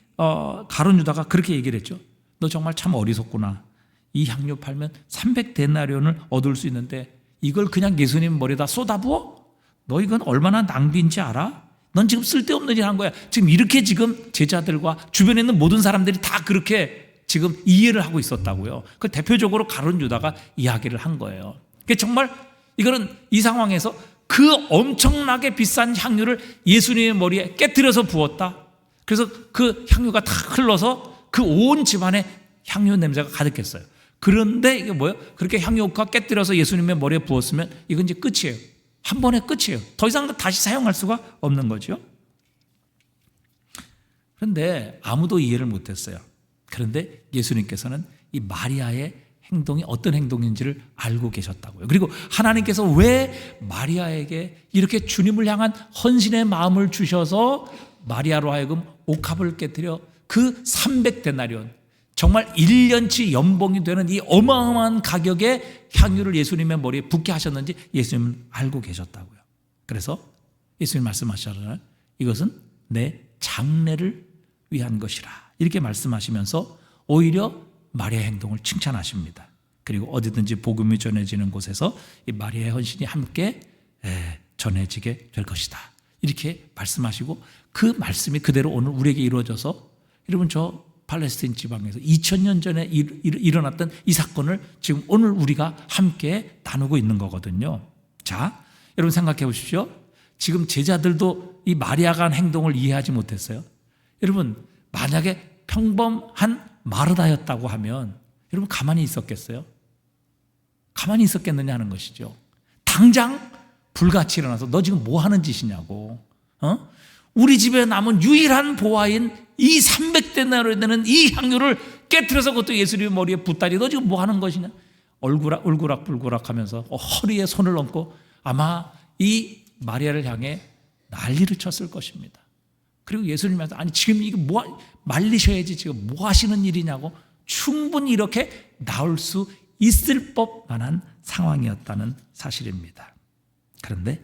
S1: 가룟 유다가 그렇게 얘기를 했죠. 너 정말 참 어리석구나. 이 향유 팔면 300데나리온을 얻을 수 있는데 이걸 그냥 예수님 머리에다 쏟아부어? 너 이건 얼마나 낭비인지 알아? 넌 지금 쓸데없는 일 한 거야. 지금 이렇게 지금 제자들과 주변에 있는 모든 사람들이 다 그렇게 지금 이해를 하고 있었다고요. 그 대표적으로 가룟 유다가 이야기를 한 거예요. 그러니까 정말 이거는 이 상황에서 그 엄청나게 비싼 향유를 예수님의 머리에 깨뜨려서 부었다. 그래서 그 향유가 다 흘러서 그 온 집안에 향유 냄새가 가득했어요. 그런데 이게 뭐예요? 그렇게 향유가 깨뜨려서 예수님의 머리에 부었으면 이건 이제 끝이에요. 한 번에 끝이에요. 더 이상 다시 사용할 수가 없는 거죠. 그런데 아무도 이해를 못했어요. 그런데 예수님께서는 이 마리아의 행동이 어떤 행동인지를 알고 계셨다고요. 그리고 하나님께서 왜 마리아에게 이렇게 주님을 향한 헌신의 마음을 주셔서 마리아로 하여금 옥합을 깨뜨려 그 300데나리온, 정말 1년치 연봉이 되는 이 어마어마한 가격의 향유를 예수님의 머리에 붓게 하셨는지 예수님은 알고 계셨다고요. 그래서 예수님 말씀하셨잖아요. 이것은 내 장래를 위한 것이라 이렇게 말씀하시면서 오히려 마리아의 행동을 칭찬하십니다. 그리고 어디든지 복음이 전해지는 곳에서 이 마리아의 헌신이 함께 전해지게 될 것이다 이렇게 말씀하시고, 그 말씀이 그대로 오늘 우리에게 이루어져서, 여러분 저 팔레스타인 지방에서 2000년 전에 일어났던 이 사건을 지금 오늘 우리가 함께 나누고 있는 거거든요. 자, 여러분 생각해 보십시오. 지금 제자들도 이 마리아가 한 행동을 이해하지 못했어요. 여러분 만약에 평범한 마르다였다고 하면 여러분 가만히 있었겠어요? 가만히 있었겠느냐 하는 것이죠. 당장 불같이 일어나서 너 지금 뭐 하는 짓이냐고, 우리 집에 남은 유일한 보화인 이 300데나리온 되는 이 향유를 깨트려서 그것도 예수님의 머리에 붓다니 너 지금 뭐 하는 것이냐, 울그락불그락 하면서 허리에 손을 얹고 아마 이 마리아를 향해 난리를 쳤을 것입니다. 그리고 예수님한테 아니 지금 이거 뭐 말리셔야지 지금 뭐 하시는 일이냐고 충분히 이렇게 나올 수 있을 법만한 상황이었다는 사실입니다. 그런데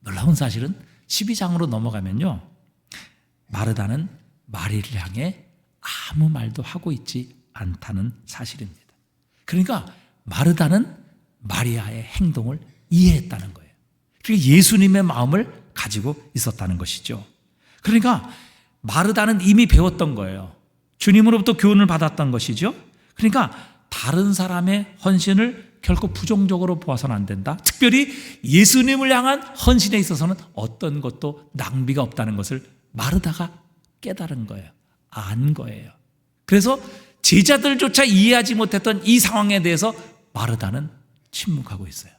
S1: 놀라운 사실은 12장으로 넘어가면요, 마르다는 마리를 향해 아무 말도 하고 있지 않다는 사실입니다. 그러니까 마르다는 마리아의 행동을 이해했다는 거예요. 그러니까 예수님의 마음을 가지고 있었다는 것이죠. 그러니까 마르다는 이미 배웠던 거예요. 주님으로부터 교훈을 받았던 것이죠. 그러니까 다른 사람의 헌신을 결코 부정적으로 보아서는 안 된다. 특별히 예수님을 향한 헌신에 있어서는 어떤 것도 낭비가 없다는 것을 마르다가 깨달은 거예요. 안 거예요. 그래서 제자들조차 이해하지 못했던 이 상황에 대해서 마르다는 침묵하고 있어요.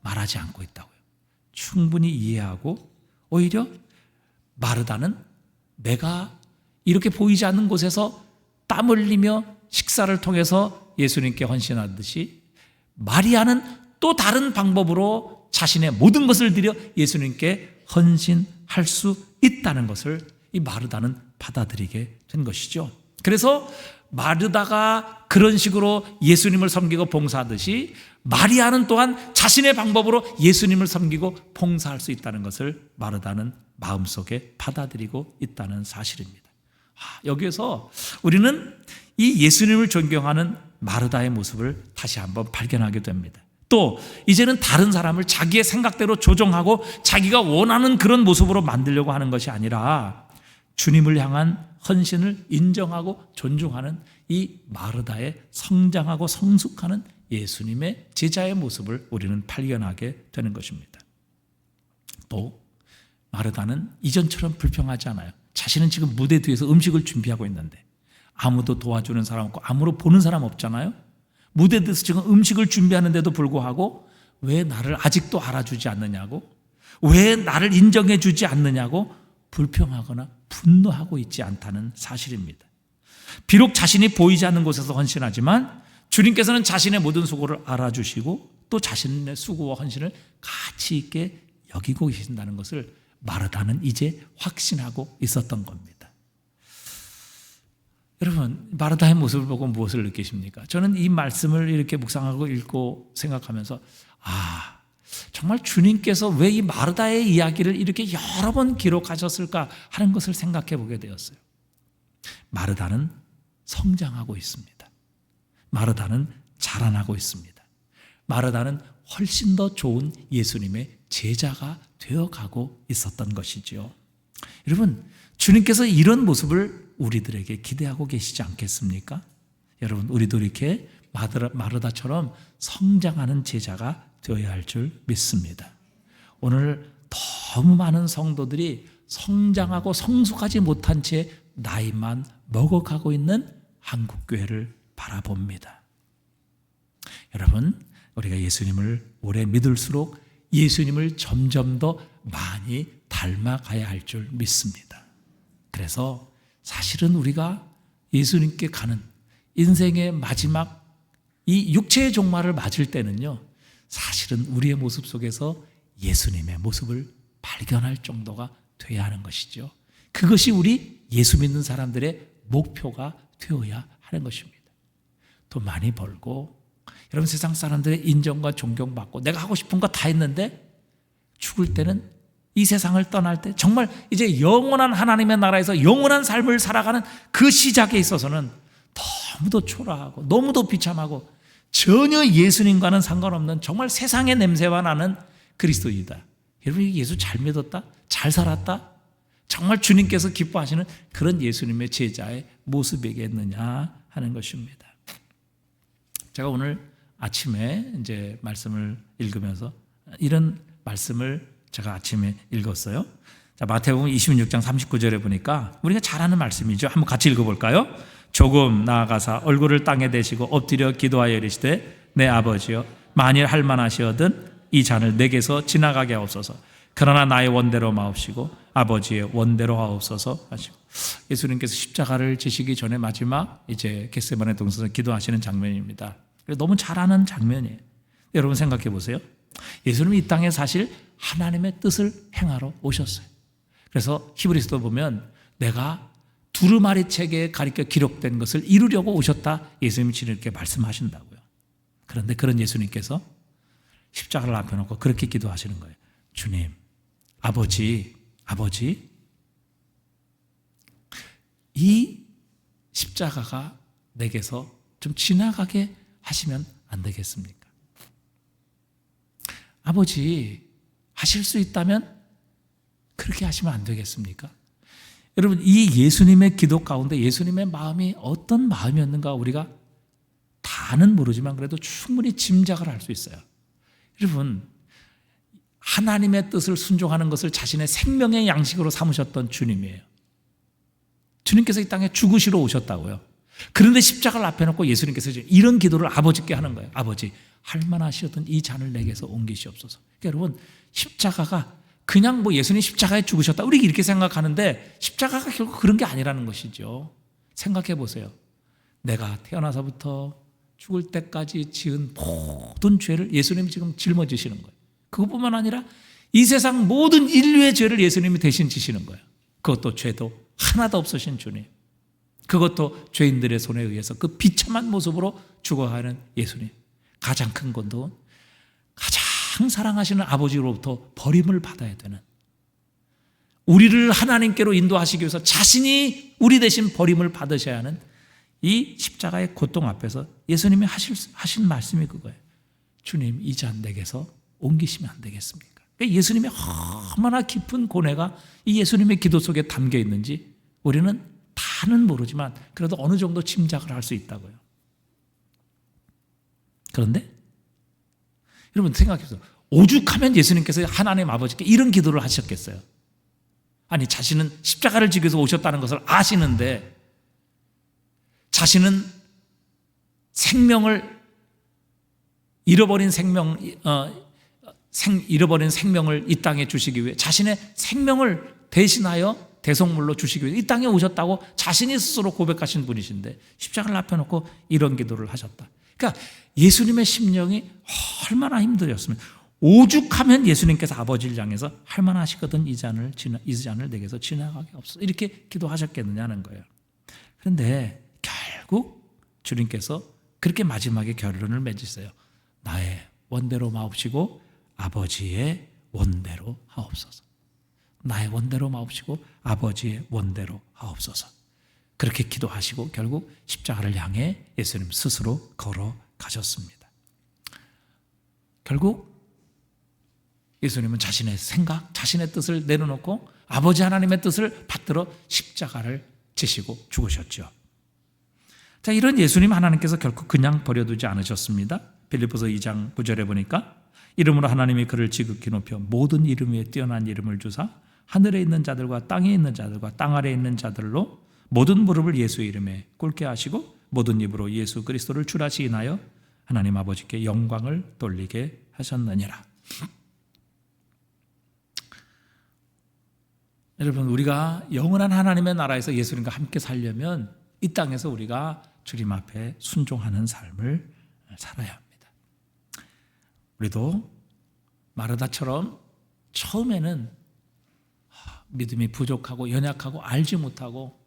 S1: 말하지 않고 있다고요. 충분히 이해하고 오히려 마르다는 내가 이렇게 보이지 않는 곳에서 땀 흘리며 식사를 통해서 예수님께 헌신하듯이 마리아는 또 다른 방법으로 자신의 모든 것을 들여 예수님께 헌신할 수 있다는 것을 이 마르다는 받아들이게 된 것이죠. 그래서 마르다가 그런 식으로 예수님을 섬기고 봉사하듯이 마리아는 또한 자신의 방법으로 예수님을 섬기고 봉사할 수 있다는 것을 마르다는 마음속에 받아들이고 있다는 사실입니다. 여기에서 우리는 이 예수님을 존경하는 마르다의 모습을 다시 한번 발견하게 됩니다. 또 이제는 다른 사람을 자기의 생각대로 조종하고 자기가 원하는 그런 모습으로 만들려고 하는 것이 아니라 주님을 향한 헌신을 인정하고 존중하는 이 마르다의 성장하고 성숙하는 예수님의 제자의 모습을 우리는 발견하게 되는 것입니다. 또 마르다는 이전처럼 불평하지 않아요. 자신은 지금 무대 뒤에서 음식을 준비하고 있는데 아무도 도와주는 사람 없고 아무도 보는 사람 없잖아요. 무대 뒤에서 지금 음식을 준비하는데도 불구하고 왜 나를 아직도 알아주지 않느냐고, 왜 나를 인정해 주지 않느냐고 불평하거나 분노하고 있지 않다는 사실입니다. 비록 자신이 보이지 않는 곳에서 헌신하지만 주님께서는 자신의 모든 수고를 알아주시고 또 자신의 수고와 헌신을 가치 있게 여기고 계신다는 것을 마르다는 이제 확신하고 있었던 겁니다. 여러분, 마르다의 모습을 보고 무엇을 느끼십니까? 저는 이 말씀을 이렇게 묵상하고 읽고 생각하면서 정말 주님께서 왜 이 마르다의 이야기를 이렇게 여러 번 기록하셨을까 하는 것을 생각해 보게 되었어요. 마르다는 성장하고 있습니다. 마르다는 자라나고 있습니다. 마르다는 훨씬 더 좋은 예수님의 제자가 되어가고 있었던 것이지요. 여러분, 주님께서 이런 모습을 우리들에게 기대하고 계시지 않겠습니까? 여러분, 우리도 이렇게 마르다처럼 성장하는 제자가 되어야 할 줄 믿습니다. 오늘 너무 많은 성도들이 성장하고 성숙하지 못한 채 나이만 먹어가고 있는 한국교회를 바라봅니다. 여러분, 우리가 예수님을 오래 믿을수록 예수님을 점점 더 많이 닮아가야 할 줄 믿습니다. 그래서 사실은 우리가 예수님께 가는 인생의 마지막 이 육체의 종말을 맞을 때는요, 사실은 우리의 모습 속에서 예수님의 모습을 발견할 정도가 돼야 하는 것이죠. 그것이 우리 예수 믿는 사람들의 목표가 되어야 하는 것입니다. 돈 많이 벌고 여러분, 세상 사람들의 인정과 존경받고 내가 하고 싶은 거 다 했는데 죽을 때는, 이 세상을 떠날 때 정말 이제 영원한 하나님의 나라에서 영원한 삶을 살아가는 그 시작에 있어서는 너무도 초라하고 너무도 비참하고 전혀 예수님과는 상관없는 정말 세상의 냄새가 나는 그리스도이다. 여러분, 예수 잘 믿었다? 잘 살았다? 정말 주님께서 기뻐하시는 그런 예수님의 제자의 모습이겠느냐 하는 것입니다. 제가 오늘 아침에 이제 말씀을 읽으면서 이런 말씀을 제가 아침에 읽었어요. 자, 마태복음 26장 39절에 보니까 우리가 잘 아는 말씀이죠. 한번 같이 읽어볼까요? 조금 나아가사 얼굴을 땅에 대시고 엎드려 기도하여 이르시되 내 아버지여, 만일 할 만하시거든 이 잔을 내게서 지나가게 하옵소서. 그러나 나의 원대로 마옵시고 아버지의 원대로 하옵소서 하시고, 예수님께서 십자가를 지시기 전에 마지막 이제 겟세마네 동산에서 기도하시는 장면입니다. 너무 잘 아는 장면이에요. 여러분 생각해 보세요. 예수님이 이 땅에 사실 하나님의 뜻을 행하러 오셨어요. 그래서 히브리서도 보면 내가 두루마리 책에 가리켜 기록된 것을 이루려고 오셨다, 예수님이 이렇게 말씀하신다고요. 그런데 그런 예수님께서 십자가를 앞에 놓고 그렇게 기도하시는 거예요. 주님, 아버지, 이 십자가가 내게서 좀 지나가게 하시면 안 되겠습니까? 아버지, 하실 수 있다면 그렇게 하시면 안 되겠습니까? 여러분, 이 예수님의 기도 가운데 예수님의 마음이 어떤 마음이었는가 우리가 다는 모르지만 그래도 충분히 짐작을 할 수 있어요. 여러분, 하나님의 뜻을 순종하는 것을 자신의 생명의 양식으로 삼으셨던 주님이에요. 주님께서 이 땅에 죽으시러 오셨다고요. 그런데 십자가를 앞에 놓고 예수님께서 이런 기도를 아버지께 하는 거예요. 아버지, 할 만하시었던 이 잔을 내게서 옮기시옵소서. 그러니까 여러분, 십자가가 그냥 뭐 예수님 십자가에 죽으셨다 우리 이렇게 생각하는데 십자가가 결국 그런 게 아니라는 것이죠. 생각해 보세요. 내가 태어나서부터 죽을 때까지 지은 모든 죄를 예수님이 지금 짊어지시는 거예요. 그것뿐만 아니라 이 세상 모든 인류의 죄를 예수님이 대신 지시는 거예요. 그것도 죄도 하나도 없으신 주님. 그것도 죄인들의 손에 의해서 그 비참한 모습으로 죽어가는 예수님. 가장 큰 건도 가장 사랑하시는 아버지로부터 버림을 받아야 되는, 우리를 하나님께로 인도하시기 위해서 자신이 우리 대신 버림을 받으셔야 하는 이 십자가의 고통 앞에서 예수님이 하신 말씀이 그거예요. 주님, 이 잔 내게서 옮기시면 안 되겠습니까? 그러니까 예수님의 얼마나 깊은 고뇌가 이 예수님의 기도 속에 담겨 있는지 우리는 다는 모르지만 그래도 어느 정도 짐작을 할 수 있다고요. 그런데 여러분 생각해보세요. 오죽하면 예수님께서 하나님 아버지께 이런 기도를 하셨겠어요? 아니, 자신은 십자가를 지기 위해서 오셨다는 것을 아시는데 자신은 생명을 잃어버린 생명을 이 땅에 주시기 위해 자신의 생명을 대신하여 대속물로 주시기 위해 이 땅에 오셨다고 자신이 스스로 고백하신 분이신데 십자가를 앞에 놓고 이런 기도를 하셨다. 그러니까 예수님의 심령이 얼마나 힘들었으면, 오죽하면 예수님께서 아버지를 향해서 할 만하시거든 이 잔을 내게서 지나가게 없어 이렇게 기도하셨겠느냐는 거예요. 그런데 결국 주님께서 그렇게 마지막에 결론을 맺으세요. 나의 원대로 마옵시고 아버지의 원대로 하옵소서. 나의 원대로 마옵시고 아버지의 원대로 하옵소서. 그렇게 기도하시고 결국 십자가를 향해 예수님 스스로 걸어가셨습니다. 결국 예수님은 자신의 생각, 자신의 뜻을 내려놓고 아버지 하나님의 뜻을 받들어 십자가를 지시고 죽으셨죠. 자, 이런 예수님 하나님께서 결코 그냥 버려두지 않으셨습니다. 빌립보서 2장 9절에 보니까 이름으로 하나님이 그를 지극히 높여 모든 이름 위에 뛰어난 이름을 주사 하늘에 있는 자들과 땅에 있는 자들과 땅 아래에 있는 자들로 모든 무릎을 예수의 이름에 꿇게 하시고 모든 입으로 예수 그리스도를 주라 시인하여 하나님 아버지께 영광을 돌리게 하셨느니라. 여러분, 우리가 영원한 하나님의 나라에서 예수님과 함께 살려면 이 땅에서 우리가 주님 앞에 순종하는 삶을 살아야 합니다. 우리도 마르다처럼 처음에는 믿음이 부족하고 연약하고 알지 못하고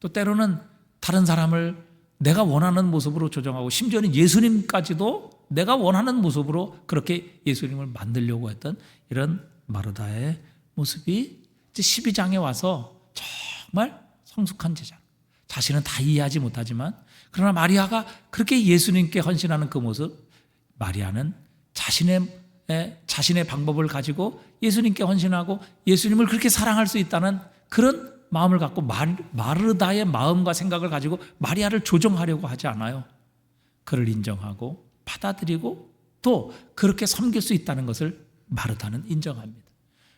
S1: 또 때로는 다른 사람을 내가 원하는 모습으로 조정하고 심지어는 예수님까지도 내가 원하는 모습으로 그렇게 예수님을 만들려고 했던 이런 마르다의 모습이 12장에 와서 정말 성숙한 제자, 자신은 다 이해하지 못하지만 그러나 마리아가 그렇게 예수님께 헌신하는 그 모습, 마리아는 자신의 방법을 가지고 예수님께 헌신하고 예수님을 그렇게 사랑할 수 있다는 그런 마음을 갖고 마르다의 마음과 생각을 가지고 마리아를 조정하려고 하지 않아요. 그를 인정하고 받아들이고 또 그렇게 섬길 수 있다는 것을 마르다는 인정합니다.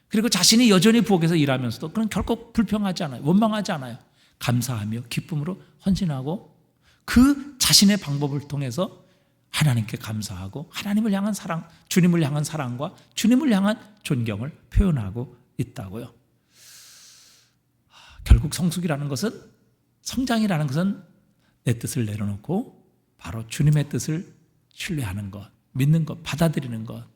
S1: 그리고 자신이 여전히 부엌에서 일하면서도 그는 결코 불평하지 않아요. 원망하지 않아요. 감사하며 기쁨으로 헌신하고 그 자신의 방법을 통해서 하나님께 감사하고 하나님을 향한 사랑, 주님을 향한 사랑과 주님을 향한 존경을 표현하고 있다고요. 결국 성숙이라는 것은, 성장이라는 것은 내 뜻을 내려놓고 바로 주님의 뜻을 신뢰하는 것, 믿는 것, 받아들이는 것,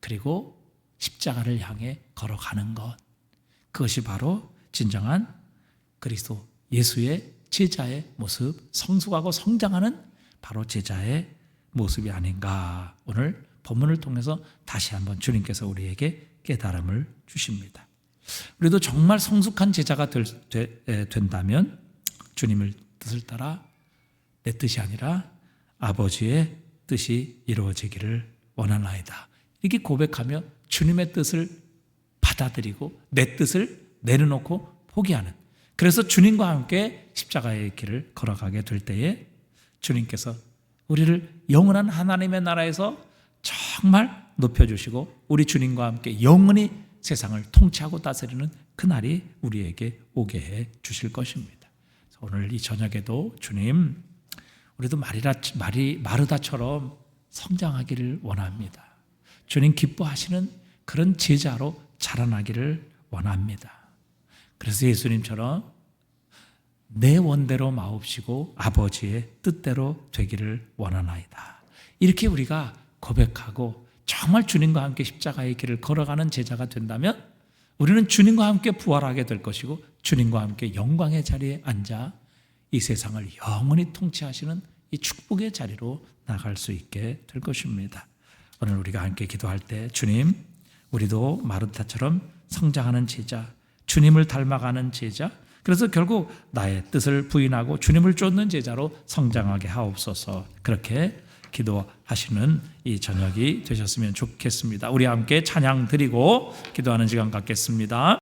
S1: 그리고 십자가를 향해 걸어가는 것, 그것이 바로 진정한 그리스도 예수의 제자의 모습, 성숙하고 성장하는 바로 제자의 모습이 아닌가. 오늘 본문을 통해서 다시 한번 주님께서 우리에게 깨달음을 주십니다. 우리도 정말 성숙한 제자가 된다면 주님의 뜻을 따라 내 뜻이 아니라 아버지의 뜻이 이루어지기를 원하나이다. 이렇게 고백하며 주님의 뜻을 받아들이고 내 뜻을 내려놓고 포기하는, 그래서 주님과 함께 십자가의 길을 걸어가게 될 때에 주님께서 우리를 영원한 하나님의 나라에서 정말 높여주시고 우리 주님과 함께 영원히 세상을 통치하고 다스리는 그날이 우리에게 오게 해 주실 것입니다. 오늘 이 저녁에도 주님, 우리도 마르다처럼 성장하기를 원합니다. 주님 기뻐하시는 그런 제자로 자라나기를 원합니다. 그래서 예수님처럼 내 원대로 마옵시고 아버지의 뜻대로 되기를 원하나이다. 이렇게 우리가 고백하고 정말 주님과 함께 십자가의 길을 걸어가는 제자가 된다면 우리는 주님과 함께 부활하게 될 것이고 주님과 함께 영광의 자리에 앉아 이 세상을 영원히 통치하시는 이 축복의 자리로 나갈 수 있게 될 것입니다. 오늘 우리가 함께 기도할 때 주님, 우리도 마르다처럼 성장하는 제자, 주님을 닮아가는 제자, 그래서 결국 나의 뜻을 부인하고 주님을 쫓는 제자로 성장하게 하옵소서. 그렇게 기도하시는 이 저녁이 되셨으면 좋겠습니다. 우리 함께 찬양 드리고 기도하는 시간 갖겠습니다.